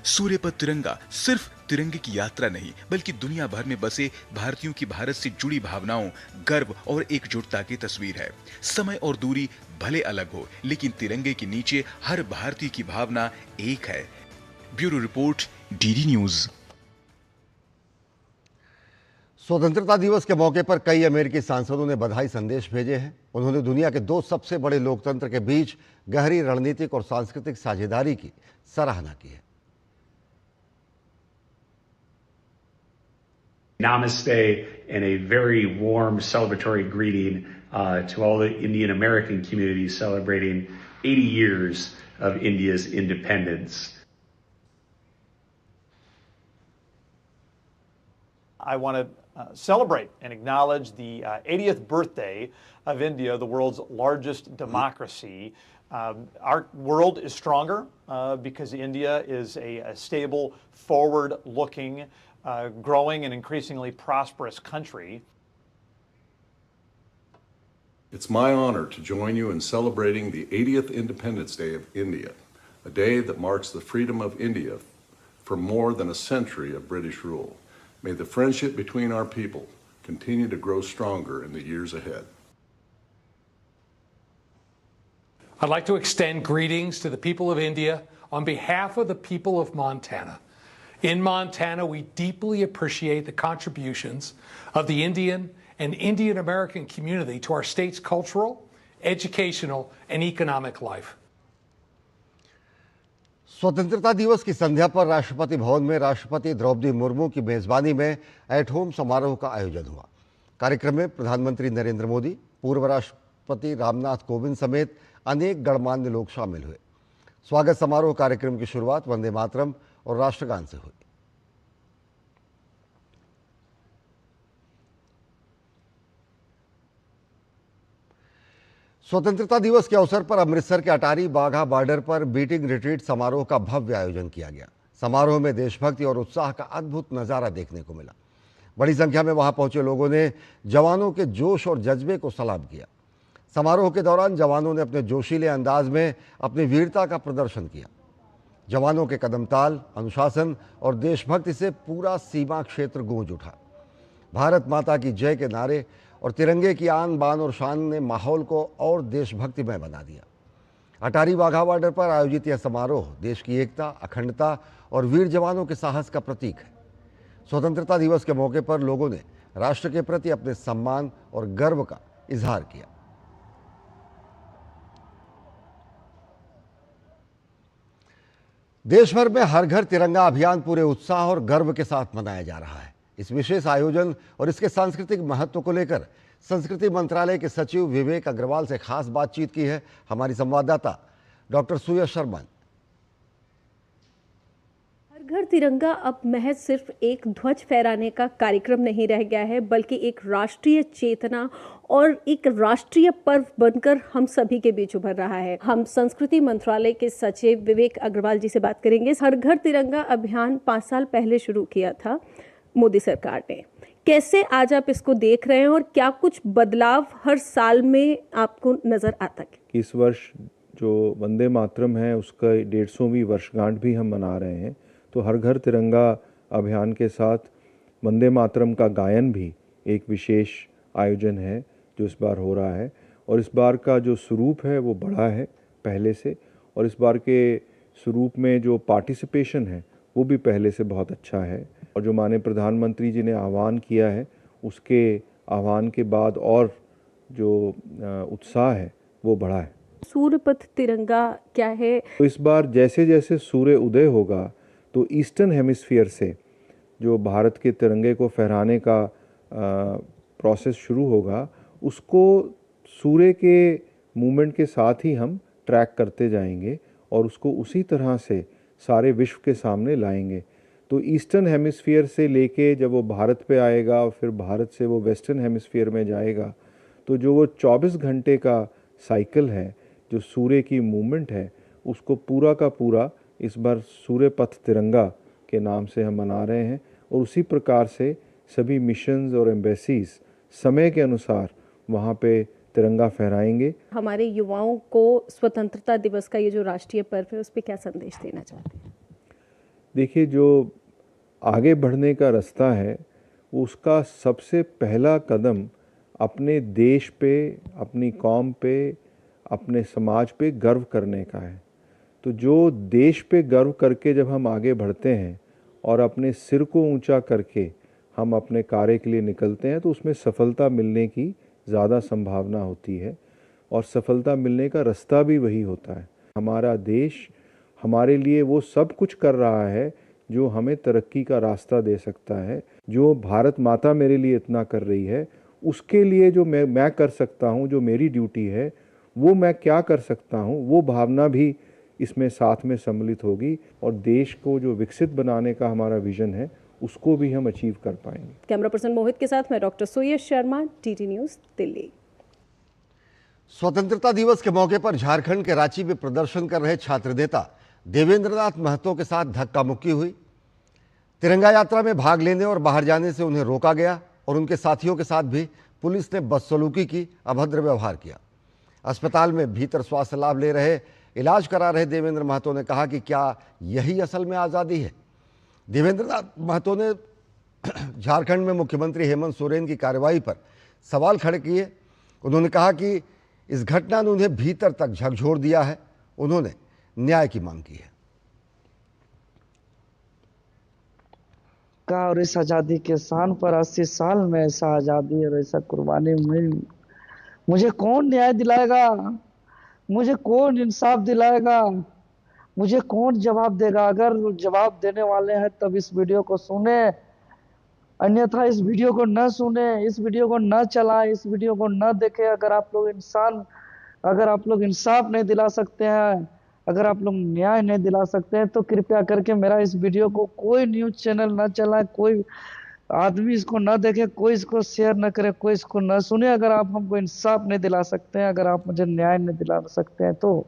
सूर्य पर तिरंगा सिर्फ तिरंगे की यात्रा नहीं, बल्कि दुनिया भर में बसे भारतीयों की भारत से जुड़ी भावनाओं, गर्व और एकजुटता की तस्वीर है। समय और दूरी भले अलग हो, लेकिन तिरंगे के नीचे हर भारतीय की भावना एक है। Bureau report, DD news. स्वतंत्रता दिवस के मौके पर कई अमेरिकी सांसदों ने बधाई संदेश भेजे हैं। उन्होंने दुनिया के दो सबसे बड़े लोकतंत्र के बीच गहरी रणनीतिक और सांस्कृतिक साझेदारी की सराहना की है। Namaste and a very warm celebratory greeting to all the Indian American community celebrating 80 years of India's independence. I want to celebrate and acknowledge the 80th birthday of India, the world's largest democracy. Our world is stronger because India is a stable, forward-looking, growing and increasingly prosperous country. It's my honor to join you in celebrating the 80th Independence Day of India, a day that marks the freedom of India from more than a century of British rule. May the friendship between our people continue to grow stronger in the years ahead. I'd like to extend greetings to the people of India on behalf of the people of Montana. In Montana, we deeply appreciate the contributions of the Indian and Indian American community to our state's cultural, educational, and economic life. स्वतंत्रता दिवस की संध्या पर राष्ट्रपति भवन में राष्ट्रपति द्रौपदी मुर्मू की मेजबानी में at home समारोह का आयोजन हुआ। कार्यक्रम में प्रधानमंत्री नरेंद्र मोदी, पूर्व राष्ट्रपति रामनाथ कोविंद समेत अनेक गणमान्य लोग शामिल हुए। स्वागत समारोह कार्यक्रम की शुरुआत वंदे मातरम और राष्ट्रगान से हुई। स्वतंत्रता दिवस के अवसर पर अमृतसर के अटारी वाघा बॉर्डर पर बीटिंग रिट्रीट समारोह का भव्य आयोजन किया गया। समारोह में देशभक्ति और उत्साह का अद्भुत नजारा देखने को मिला। बड़ी संख्या में वहां पहुंचे लोगों ने जवानों के जोश और जज्बे को सलाम किया। समारोह के दौरान जवानों ने अपने जोशीले अंदाज में अपनी वीरता का प्रदर्शन किया। जवानों के कदमताल, अनुशासन और देशभक्ति से पूरा सीमा क्षेत्र गूंज उठा। भारत माता की जय के नारे और तिरंगे की आन बान और शान ने माहौल को और देशभक्तिमय बना दिया। अटारी वाघा बॉर्डर पर आयोजित यह समारोह देश की एकता, अखंडता और वीर जवानों के साहस का प्रतीक है। स्वतंत्रता दिवस के मौके पर लोगों ने राष्ट्र के प्रति अपने सम्मान और गर्व का इजहार किया। देश भर में हर घर तिरंगा अभियान पूरे उत्साह और गर्व के साथ मनाया जा रहा है। इस विशेष आयोजन और इसके सांस्कृतिक महत्व को लेकर संस्कृति मंत्रालय के सचिव विवेक अग्रवाल से खास बातचीत की है हमारी संवाददाता डॉक्टर सुयश शर्मा। हर घर तिरंगा अब महज सिर्फ एक ध्वज फहराने का कार्यक्रम नहीं रह गया है, बल्कि एक राष्ट्रीय चेतना और एक राष्ट्रीय पर्व बनकर हम सभी के बीच उभर रहा है। हम संस्कृति मंत्रालय के सचिव विवेक अग्रवाल जी से बात करेंगे। हर घर तिरंगा अभियान 5 साल पहले शुरू किया था मोदी सरकार ने। कैसे आज आप इसको देख रहे हैं और क्या कुछ बदलाव हर साल में आपको नजर आता है? इस वर्ष जो वंदे मातरम है उसका 150वीं वर्षगांठ भी हम मना रहे हैं, तो हर घर तिरंगा अभियान के साथ वंदे मातरम का गायन भी एक विशेष आयोजन है जो इस बार हो रहा है। और इस बार का जो स्वरूप है वो बड़ा है पहले से, और इस बार के स्वरूप में जो पार्टिसिपेशन है वो भी पहले से बहुत अच्छा है। और जो माननीय प्रधानमंत्री जी ने आह्वान किया है उसके आह्वान के बाद और जो उत्साह है वो बढ़ा है। सूर्यपथ तिरंगा क्या है? तो इस बार जैसे जैसे सूर्य उदय होगा तो ईस्टर्न हेमिस्फीयर से जो भारत के तिरंगे को फहराने का प्रोसेस शुरू होगा, उसको सूर्य के मूवमेंट के साथ ही हम ट्रैक करते जाएंगे और उसको उसी तरह से सारे विश्व के सामने लाएंगे। तो ईस्टर्न हेमिस्फीयर से लेके जब वो भारत पे आएगा और फिर भारत से वो वेस्टर्न हेमिस्फीयर में जाएगा, तो जो वो 24 घंटे का साइकिल है जो सूर्य की मूवमेंट है, उसको पूरा का पूरा इस बार सूर्यपथ तिरंगा के नाम से हम मना रहे हैं। और उसी प्रकार से सभी मिशंस और एम्बेसीज समय के अनुसार वहाँ पे तिरंगा फहराएंगे। हमारे युवाओं को स्वतंत्रता दिवस का ये जो राष्ट्रीय पर्व है उस पर क्या संदेश देना चाहते हैं? देखिए, जो आगे बढ़ने का रास्ता है उसका सबसे पहला कदम अपने देश पे, अपनी कौम पे, अपने समाज पे गर्व करने का है। तो जो देश पे गर्व करके जब हम आगे बढ़ते हैं और अपने सिर को ऊंचा करके हम अपने कार्य के लिए निकलते हैं, तो उसमें सफलता मिलने की ज़्यादा संभावना होती है और सफलता मिलने का रास्ता भी वही होता है। हमारा देश हमारे लिए वो सब कुछ कर रहा है जो हमें तरक्की का रास्ता दे सकता है। जो भारत माता मेरे लिए इतना कर रही है, उसके लिए जो मैं कर सकता हूँ, जो मेरी ड्यूटी है, वो मैं क्या कर सकता हूँ, वो भावना भी इसमें साथ में सम्मिलित होगी और देश को जो विकसित बनाने का हमारा विजन है उसको भी हम अचीव कर पाएंगे। कैमरा पर्सन मोहित के साथ मैं डॉक्टर सुयश शर्मा, टीटी न्यूज़, दिल्ली। स्वतंत्रता दिवस के मौके पर झारखंड के रांची में प्रदर्शन कर रहे छात्र नेता देवेंद्रनाथ महतो के साथ धक्का मुक्की हुई। तिरंगा यात्रा में भाग लेने और बाहर जाने से उन्हें रोका गया और उनके साथियों के साथ भी पुलिस ने बदसलूकी की, अभद्र व्यवहार किया। अस्पताल में भीतर स्वास्थ्य लाभ ले रहे, इलाज करा रहे देवेंद्र महतो ने कहा कि क्या यही असल में आज़ादी है। देवेंद्रनाथ महतो ने झारखंड में मुख्यमंत्री हेमंत सोरेन की कार्रवाई पर सवाल खड़े किए। उन्होंने कहा कि इस घटना ने उन्हें भीतर तक झकझोर दिया है। उन्होंने न्याय की मांग की है। और इस आज़ादी के शान पर 80 साल में ऐसा आज़ादी और ऐसा कुर्बानी मुझे कौन न्याय दिलाएगा? मुझे कौन इंसाफ दिलाएगा? मुझे कौन जवाब देगा? अगर जवाब देने वाले हैं तब इस वीडियो को सुने, अन्यथा इस वीडियो को न सुने, इस वीडियो को न चलाएं, इस वीडियो को न देखें। अगर आप लोग इंसाफ नहीं दिला सकते हैं, अगर आप लोग न्याय नहीं दिला सकते हैं, तो कृपया करके मेरा इस वीडियो को कोई न्यूज़ चैनल न चलाएं, कोई आदमी इसको न देखे, कोई इसको शेयर न करे, कोई इसको न सुने। अगर आप हमको इंसाफ नहीं दिला सकते हैं, अगर आप मुझे न्याय नहीं दिला सकते हैं तो।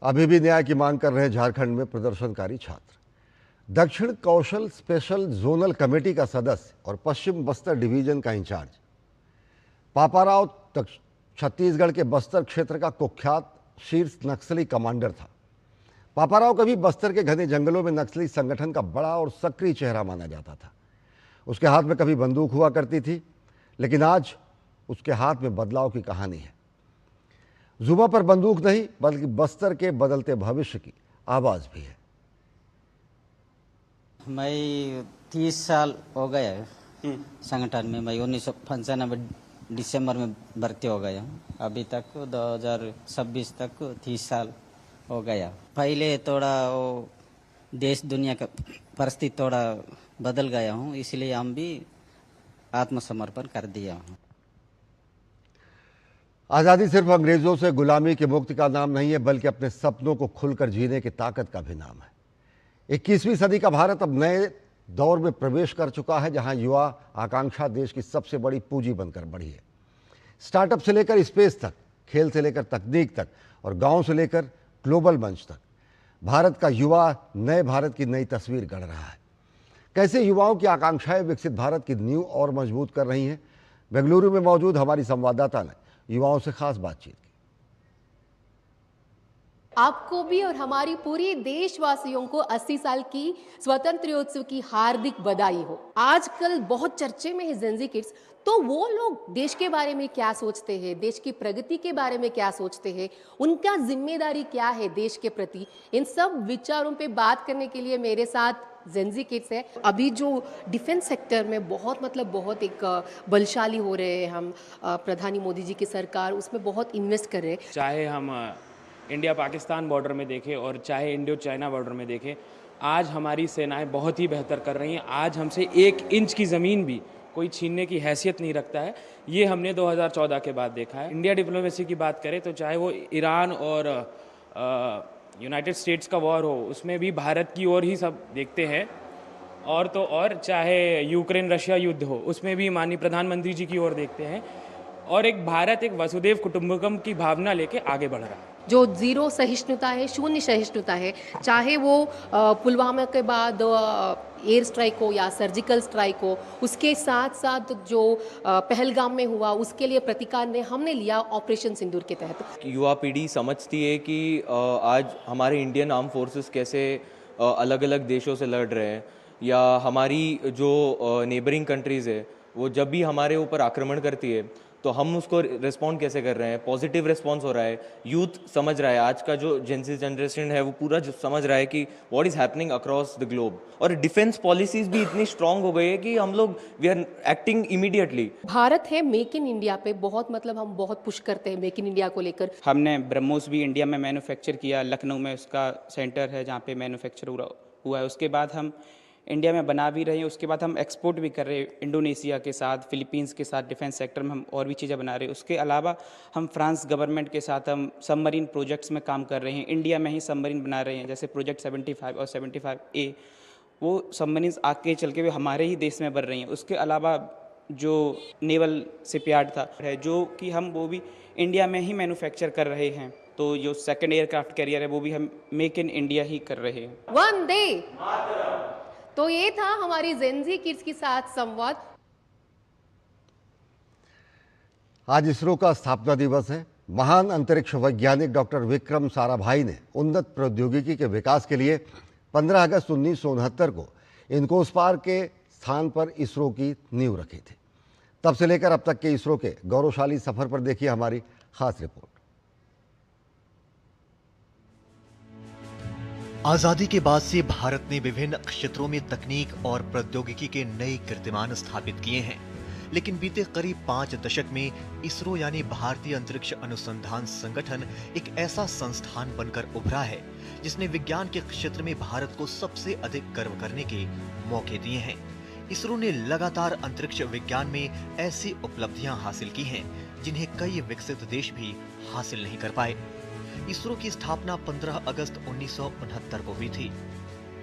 अभी भी न्याय की मांग कर रहे झारखंड में प्रदर्शनकारी छात्र। दक्षिण कौशल स्पेशल जोनल कमेटी का सदस्य और पश्चिम बस्तर डिवीजन का इंचार्ज पापाराव छत्तीसगढ़ के बस्तर क्षेत्र का कुख्यात शीर्ष नक्सली कमांडर था। पापाराव कभी बस्तर के घने जंगलों में नक्सली संगठन का बड़ा और सक्रिय चेहरा माना जाता था। उसके हाथ में कभी बंदूक हुआ करती थी, लेकिन आज उसके हाथ में बदलाव की कहानी है। जुबा पर बंदूक नहीं, बल्कि बस्तर के बदलते भविष्य की आवाज भी है। मैं 30 साल हो गया है संगठन में। मैं 1995 दिसंबर में भर्ती हो गया हूँ। अभी तक 2026 तक 30 साल हो गया। पहले थोड़ा वो देश दुनिया का परिस्थिति थोड़ा बदल गया हूँ, इसलिए हम भी आत्मसमर्पण कर दिया हूँ। आज़ादी सिर्फ अंग्रेजों से गुलामी की मुक्ति का नाम नहीं है, बल्कि अपने सपनों को खुलकर जीने की ताकत का भी नाम है। 21वीं सदी का भारत अब नए दौर में प्रवेश कर चुका है, जहां युवा आकांक्षा देश की सबसे बड़ी पूंजी बनकर बढ़ी है। स्टार्टअप से लेकर स्पेस तक, खेल से लेकर तकनीक तक और गांव से लेकर ग्लोबल मंच तक, भारत का युवा नए भारत की नई तस्वीर गढ़ रहा है। कैसे युवाओं की आकांक्षाएं विकसित भारत की नींव और मजबूत कर रही हैं, बेंगलुरु में मौजूद हमारी संवाददाता ने युवाओं से खास बातचीत की। आपको भी और हमारी पूरी देशवासियों को 80 साल की स्वतंत्रोत्सव की हार्दिक बधाई हो। आजकल बहुत चर्चे में है जेनजी किड्स, तो वो लोग देश के बारे में क्या सोचते हैं, देश की प्रगति के बारे में क्या सोचते हैं, उनका जिम्मेदारी क्या है देश के प्रति, इन सब विचारों पे बात करने के लिए मेरे साथ जेनजी किड्स है। अभी जो डिफेंस सेक्टर में बहुत एक बलशाली हो रहे हैं हम, प्रधानी मोदी जी की सरकार उसमें बहुत इन्वेस्ट कर रहे हैं। चाहे हम इंडिया पाकिस्तान बॉर्डर में देखें और चाहे इंडो चाइना बॉर्डर में देखें, आज हमारी सेनाएं बहुत ही बेहतर कर रही हैं। आज हमसे 1 इंच की ज़मीन भी कोई छीनने की हैसियत नहीं रखता है। ये हमने 2014 के बाद देखा है। इंडिया डिप्लोमेसी की बात करें तो चाहे वो ईरान और यूनाइटेड स्टेट्स का वॉर हो, उसमें भी भारत की ओर ही सब देखते हैं। और तो और चाहे यूक्रेन रशिया युद्ध हो, उसमें भी माननीय प्रधानमंत्री जी की ओर देखते हैं। और एक भारत एक वसुदेव कुटुंबकम की भावना लेके आगे बढ़ रहा है। जो जीरो सहिष्णुता है, शून्य सहिष्णुता है, चाहे वो पुलवामा के बाद एयर स्ट्राइक हो या सर्जिकल स्ट्राइक हो, उसके साथ साथ जो पहलगाम में हुआ उसके लिए प्रतिकार हमने लिया ऑपरेशन सिंदूर के तहत। युवा पीढ़ी समझती है कि आज हमारे इंडियन आर्म फोर्सेस कैसे अलग अलग देशों से लड़ रहे हैं, या हमारी जो नेबरिंग कंट्रीज़ है वो जब भी हमारे ऊपर आक्रमण करती है तो हम उसको रिस्पॉन्ड कैसे कर रहे हैं। पॉजिटिव रिस्पॉन्स हो रहा है, यूथ समझ रहा है, आज का जो जेनजी जनरेशन है वो पूरा समझ रहा है कि what is happening across the globe. और डिफेंस पॉलिसीज भी इतनी स्ट्रांग हो गई है कि हम लोग we are acting immediately. Bharat है मेक इन इंडिया पे बहुत हम बहुत पुश करते हैं मेक इन इंडिया को लेकर। हमने ब्रह्मोस भी इंडिया में मैन्युफैक्चर किया, लखनऊ में उसका सेंटर है जहाँ पे मैन्युफैक्चर हुआ है। उसके बाद हम इंडिया में बना भी रहे हैं, उसके बाद हम एक्सपोर्ट भी कर रहे हैं इंडोनेशिया के साथ, फिलीपींस के साथ। डिफेंस सेक्टर में हम और भी चीज़ें बना रहे हैं। उसके अलावा हम फ्रांस गवर्नमेंट के साथ हम सबमरीन प्रोजेक्ट्स में काम कर रहे हैं। इंडिया में ही सबमरीन बना रहे हैं, जैसे प्रोजेक्ट 75 और 75A, वो सबमरीन आगे चल के हमारे ही देश में बन रही हैं। उसके अलावा जो नेवल शिपयार्ड था है, जो कि हम वो भी इंडिया में ही मैन्युफैक्चर कर रहे हैं। तो जो सेकंड एयरक्राफ्ट कैरियर है वो भी हम मेक इन इंडिया ही कर रहे हैं। वंदे तो ये था हमारी जेनजी किड्स के साथ संवाद। आज इसरो का स्थापना दिवस है। महान अंतरिक्ष वैज्ञानिक डॉक्टर विक्रम साराभाई ने उन्नत प्रौद्योगिकी के विकास के लिए 15 अगस्त 1969 को इनकोस्पार के स्थान पर इसरो की नींव रखी थी। तब से लेकर अब तक के इसरो के गौरवशाली सफर पर देखिए हमारी खास रिपोर्ट। आजादी के बाद से भारत ने विभिन्न क्षेत्रों में तकनीक और प्रौद्योगिकी के नए कीर्तिमान स्थापित किए हैं, लेकिन बीते करीब 5 दशक में इसरो यानी भारतीय अंतरिक्ष अनुसंधान संगठन एक ऐसा संस्थान बनकर उभरा है जिसने विज्ञान के क्षेत्र में भारत को सबसे अधिक गर्व करने के मौके दिए हैं। इसरो ने लगातार अंतरिक्ष विज्ञान में ऐसी उपलब्धियां हासिल की हैं जिन्हें कई विकसित देश भी हासिल नहीं कर पाए। इसरो की स्थापना 15 अगस्त 1969 को हुई थी।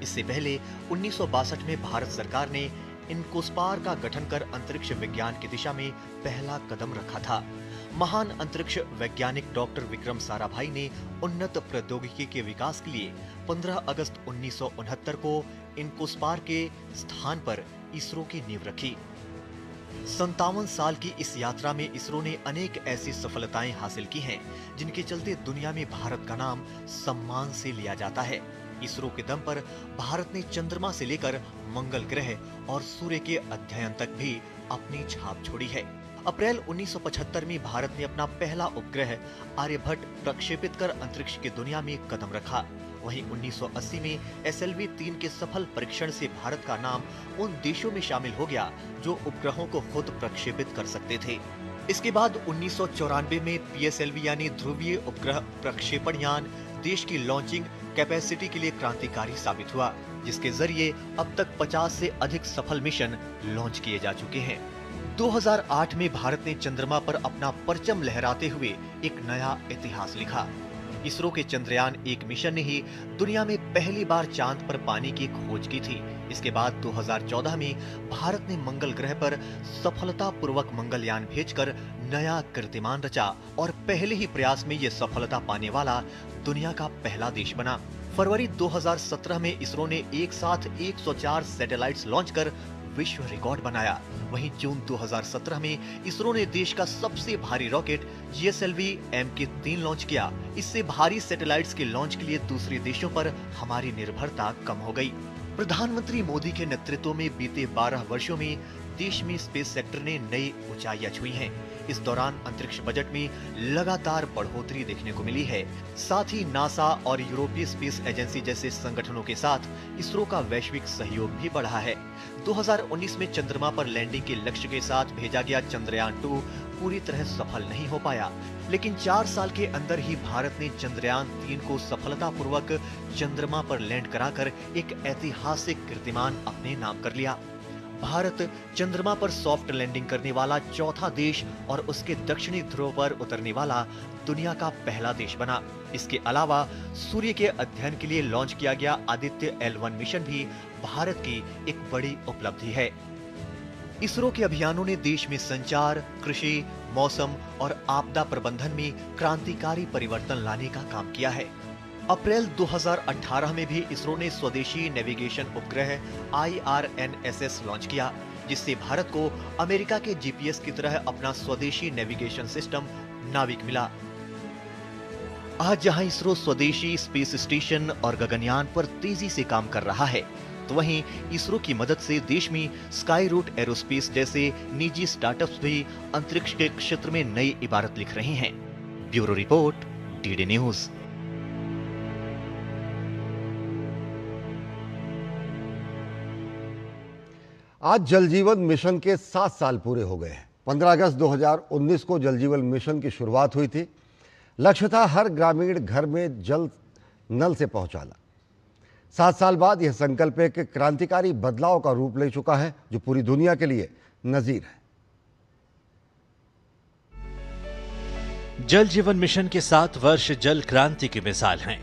इससे पहले 1962 में भारत सरकार ने इनकोस्पार का गठन कर अंतरिक्ष विज्ञान की दिशा में पहला कदम रखा था। महान अंतरिक्ष वैज्ञानिक डॉक्टर विक्रम साराभाई ने उन्नत प्रौद्योगिकी के विकास के लिए 15 अगस्त 1969 को इनकोस्पार के स्थान पर इसरो की नींव रखी। 57 साल की इस यात्रा में इसरो ने अनेक ऐसी सफलताएं हासिल की हैं, जिनके चलते दुनिया में भारत का नाम सम्मान से लिया जाता है। इसरो के दम पर भारत ने चंद्रमा से लेकर मंगल ग्रह और सूर्य के अध्ययन तक भी अपनी छाप छोड़ी है। अप्रैल 1975 में भारत ने अपना पहला उपग्रह आर्यभट्ट प्रक्षेपित कर अंतरिक्ष की दुनिया में कदम रखा। वहीं 1980 में SLV-3 के सफल परीक्षण से भारत का नाम उन देशों में शामिल हो गया जो उपग्रहों को खुद प्रक्षेपित कर सकते थे। इसके बाद 1994 में PSLV यानी ध्रुवीय उपग्रह प्रक्षेपण यान देश की लॉन्चिंग कैपेसिटी के लिए क्रांतिकारी साबित हुआ, जिसके जरिए अब तक 50 से अधिक सफल मिशन लॉन्च किए जा चुके हैं। 2008 में भारत ने चंद्रमा पर अपना परचम लहराते हुए एक नया इतिहास लिखा। इसरो के चंद्रयान 1 मिशन ने ही दुनिया में पहली बार चांद पर पानी की खोज की थी। इसके बाद 2014 में भारत ने मंगल ग्रह पर सफलतापूर्वक मंगलयान भेजकर नया कीर्तिमान रचा और पहले ही प्रयास में ये सफलता पाने वाला दुनिया का पहला देश बना। फरवरी 2017 में इसरो ने एक साथ 104 सैटेलाइट्स लॉन्च कर विश्व रिकॉर्ड बनाया। वहीं जून 2017 में इसरो ने देश का सबसे भारी रॉकेट GSLV Mk-3 लॉन्च किया। इससे भारी सैटेलाइट्स के लॉन्च के लिए दूसरे देशों पर हमारी निर्भरता कम हो गई। प्रधानमंत्री मोदी के नेतृत्व में बीते 12 वर्षों में देश में स्पेस सेक्टर ने नई ऊंचाइयां छुई हैं। इस दौरान अंतरिक्ष बजट में लगातार बढ़ोतरी देखने को मिली है। साथ ही नासा और यूरोपीय स्पेस एजेंसी जैसे संगठनों के साथ इसरो का वैश्विक सहयोग भी बढ़ा है। 2019 में चंद्रमा पर लैंडिंग के लक्ष्य के साथ भेजा गया चंद्रयान 2 पूरी तरह सफल नहीं हो पाया, लेकिन 4 साल के अंदर ही भारत ने चंद्रयान 3 को सफलतापूर्वक चंद्रमा पर लैंड कराकर एक ऐतिहासिक कीर्तिमान अपने नाम कर लिया। भारत चंद्रमा पर सॉफ्ट लैंडिंग करने वाला चौथा देश और उसके दक्षिणी ध्रुव पर उतरने वाला दुनिया का पहला देश बना। इसके अलावा सूर्य के अध्ययन के लिए लॉन्च किया गया आदित्य L1 मिशन भी भारत की एक बड़ी उपलब्धि है। इसरो के अभियानों ने देश में संचार, कृषि, मौसम और आपदा प्रबंधन में क्रांतिकारी परिवर्तन लाने का काम किया है। अप्रैल 2018 में भी इसरो ने स्वदेशी नेविगेशन उपग्रह IRNSS लॉन्च किया, जिससे भारत को अमेरिका के GPS की तरह अपना स्वदेशी नेविगेशन सिस्टम नाविक मिला। आज जहां इसरो स्वदेशी स्पेस स्टेशन और गगनयान पर तेजी से काम कर रहा है, तो वहीं इसरो की मदद से देश में स्काई रूट एरोस्पेस जैसे निजी स्टार्टअप्स भी अंतरिक्ष के क्षेत्र में नई इबारत लिख रहे हैं। Bureau report, DD news. आज जल जीवन मिशन के 7 साल पूरे हो गए हैं। 15 अगस्त 2019 को जल जीवन मिशन की शुरुआत हुई थी। लक्ष्य था हर ग्रामीण घर में जल नल से पहुंचाना। 7 साल बाद यह संकल्प एक क्रांतिकारी बदलाव का रूप ले चुका है, जो पूरी दुनिया के लिए नजीर है। जल जीवन मिशन के 7 वर्ष जल क्रांति की मिसाल हैं,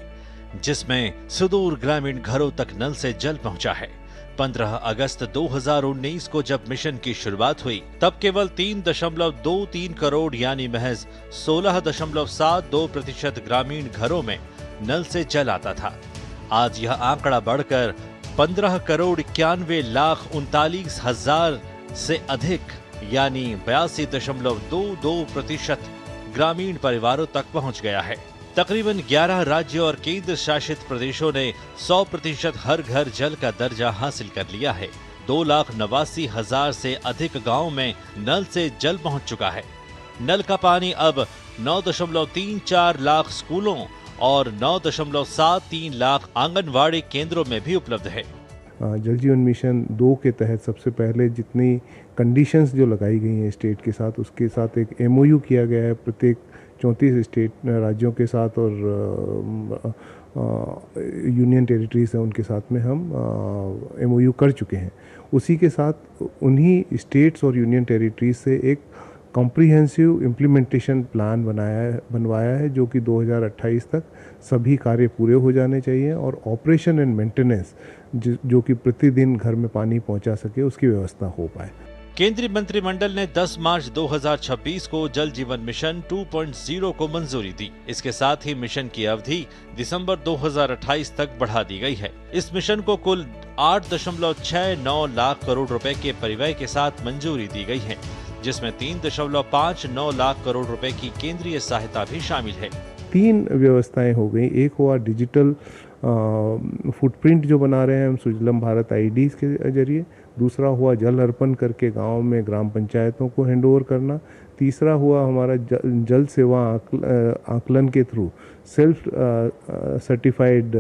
जिसमें सुदूर ग्रामीण घरों तक नल से जल पहुंचा है। 15 अगस्त 2019 को जब मिशन की शुरुआत हुई, तब केवल 3.23 करोड़ यानी महज 16.72% ग्रामीण घरों में नल से जल आता था। आज यह आंकड़ा बढ़कर 15 करोड़ 91,39,000 से अधिक यानी 82.22% ग्रामीण परिवारों तक पहुंच गया है। तकरीबन 11 राज्यों और केंद्र शासित प्रदेशों ने 100% हर घर जल का दर्जा हासिल कर लिया है। 2,89,000 से अधिक गांवों में नल से जल पहुंच चुका है। नल का पानी अब 9.34 लाख स्कूलों और 9.73 लाख आंगनवाड़ी केंद्रों में भी उपलब्ध है। जल जीवन मिशन 2 के तहत सबसे पहले जितनी कंडीशंस जो लगाई गई हैं स्टेट के साथ, उसके साथ एक MOU किया गया है प्रत्येक 34 स्टेट राज्यों के साथ और यूनियन टेरिटरीज हैं उनके साथ में हम MOU कर चुके हैं। उसी के साथ उन्हीं स्टेट्स और यूनियन टेरिटरीज से एक कॉम्प्रिहेंसिव इम्प्लीमेंटेशन प्लान बनवाया है जो कि 2028 तक सभी कार्य पूरे हो जाने चाहिए और ऑपरेशन एंड मेंटेनेंस जो कि प्रतिदिन घर में पानी पहुंचा सके उसकी व्यवस्था हो पाए। केंद्रीय मंत्रिमंडल ने 10 मार्च 2026 को जल जीवन मिशन 2.0 को मंजूरी दी। इसके साथ ही मिशन की अवधि दिसंबर 2028 तक बढ़ा दी गई है। इस मिशन को कुल 8.69 लाख करोड़ रुपए के परिव्यय के साथ मंजूरी दी गई है, जिसमें 3.59 लाख करोड़ रुपए की केंद्रीय सहायता भी शामिल है। 3 व्यवस्थाएं हो गई। एक हुआ डिजिटल फुटप्रिंट जो बना रहे हैं हम सुजलम भारत आईडीज के जरिए। दूसरा हुआ जल अर्पण करके गांव में ग्राम पंचायतों को हैंडओवर करना। तीसरा हुआ हमारा जल सेवा आकलन के through self certified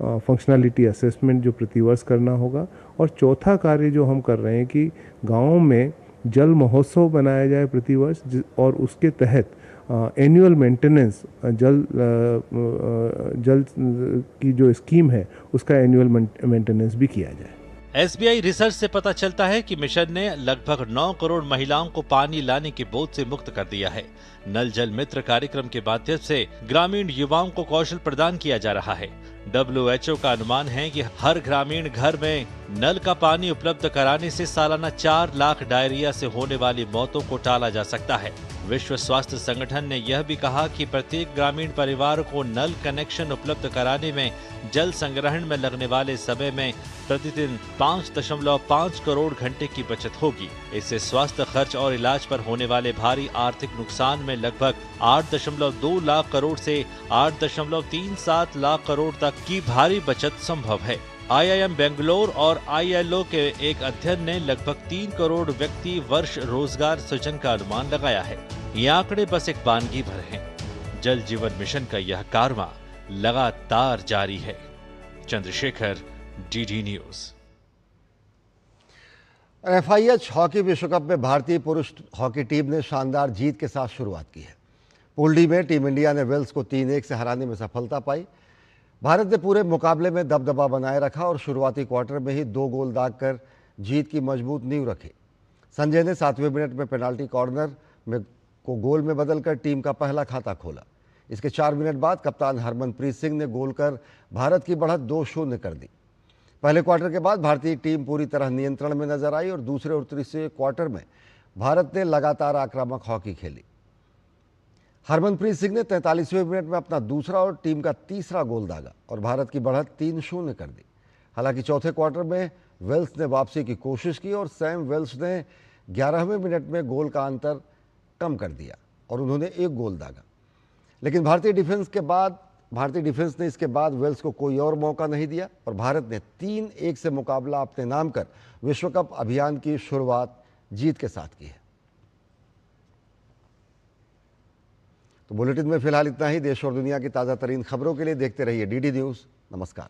functionality assessment जो प्रतिवर्ष करना होगा। और चौथा कार्य जो हम कर रहे हैं कि गाँव में जल महोत्सव बनाया जाए प्रतिवर्ष और उसके तहत एनुअल मेंटेनेंस जल की जो स्कीम है उसका एनुअल मेंटेनेंस भी किया जाए। SBI रिसर्च से पता चलता है कि मिशन ने लगभग 9 करोड़ महिलाओं को पानी लाने के बोझ से मुक्त कर दिया है। नल जल मित्र कार्यक्रम के माध्यम से ग्रामीण युवाओं को कौशल प्रदान किया जा रहा है। WHO का अनुमान है कि हर ग्रामीण घर में नल का पानी उपलब्ध कराने से सालाना 4 लाख डायरिया से होने वाली मौतों को टाला जा सकता है। विश्व स्वास्थ्य संगठन ने यह भी कहा कि प्रत्येक ग्रामीण परिवार को नल कनेक्शन उपलब्ध कराने में जल संग्रहण में लगने वाले समय में प्रतिदिन 5.5 करोड़ घंटे की बचत होगी। इससे स्वास्थ्य खर्च और इलाज पर होने वाले भारी आर्थिक नुकसान में लगभग 8.2 लाख करोड़ से 8.37 लाख करोड़ तक की भारी बचत संभव है। IIM बेंगलोर और ILO के एक अध्ययन ने लगभग 3 करोड़ व्यक्ति वर्ष रोजगार सृजन का अनुमान लगाया है। ये आंकड़े बस एक बानगी भर हैं। जल जीवन मिशन का यह कारवां लगातार जारी है। Chandrashekhar, DD news. FIH hockey विश्व कप में भारतीय पुरुष हॉकी टीम ने शानदार जीत के साथ शुरुआत की है। पूल डी में टीम इंडिया ने वेल्स को 3-1 से हराने में सफलता पाई। भारत ने पूरे मुकाबले में दबदबा बनाए रखा और शुरुआती क्वार्टर में ही 2 गोल दागकर जीत की मजबूत नींव रखी। संजय ने 7वें मिनट में पेनाल्टी कॉर्नर को गोल में बदलकर टीम का पहला खाता खोला। इसके 4 मिनट बाद कप्तान हरमनप्रीत सिंह ने गोल कर भारत की बढ़त 2-0 कर दी। पहले क्वार्टर के बाद भारतीय टीम पूरी तरह नियंत्रण में नजर आई और दूसरे और तीसरे क्वार्टर में भारत ने लगातार आक्रामक हॉकी खेली। हरमनप्रीत सिंह ने 43वें मिनट में अपना दूसरा और टीम का तीसरा गोल दागा और भारत की बढ़त 3-0 कर दी। हालांकि चौथे क्वार्टर में वेल्स ने वापसी की कोशिश की और सैम वेल्स ने 11वें मिनट में गोल का अंतर कम कर दिया और उन्होंने 1 गोल दागा। लेकिन भारतीय डिफेंस ने इसके बाद वेल्स को कोई और मौका नहीं दिया और भारत ने 3-1 से मुकाबला अपने नाम कर विश्व कप अभियान की शुरुआत जीत के साथ की है। तो बुलेटिन में फिलहाल इतना ही। देश और दुनिया की ताज़ा तरीन खबरों के लिए देखते रहिए DD न्यूज़। नमस्कार।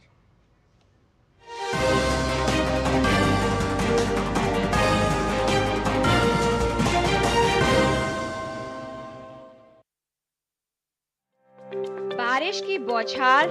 बारिश की बौछार